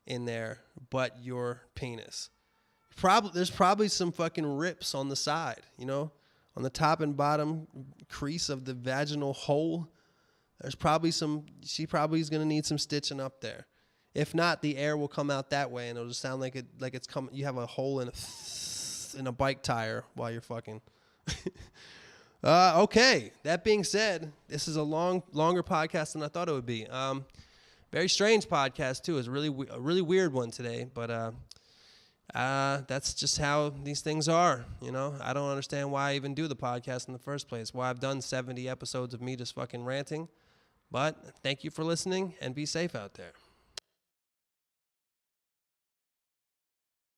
S1: in there but your penis. There's probably some fucking rips on the side, you know, on the top and bottom crease of the vaginal hole. There's probably she probably is going to need some stitching up there. If not, the air will come out that way, and it'll just sound like it's coming. You have a hole in a bike tire while you're fucking. Okay. That being said, this is a longer podcast than I thought it would be. Very strange podcast too. It's a really weird one today, but that's just how these things are. You know, I don't understand why I even do the podcast in the first place. Why I've done 70 episodes of me just fucking ranting. But thank you for listening, and be safe out there.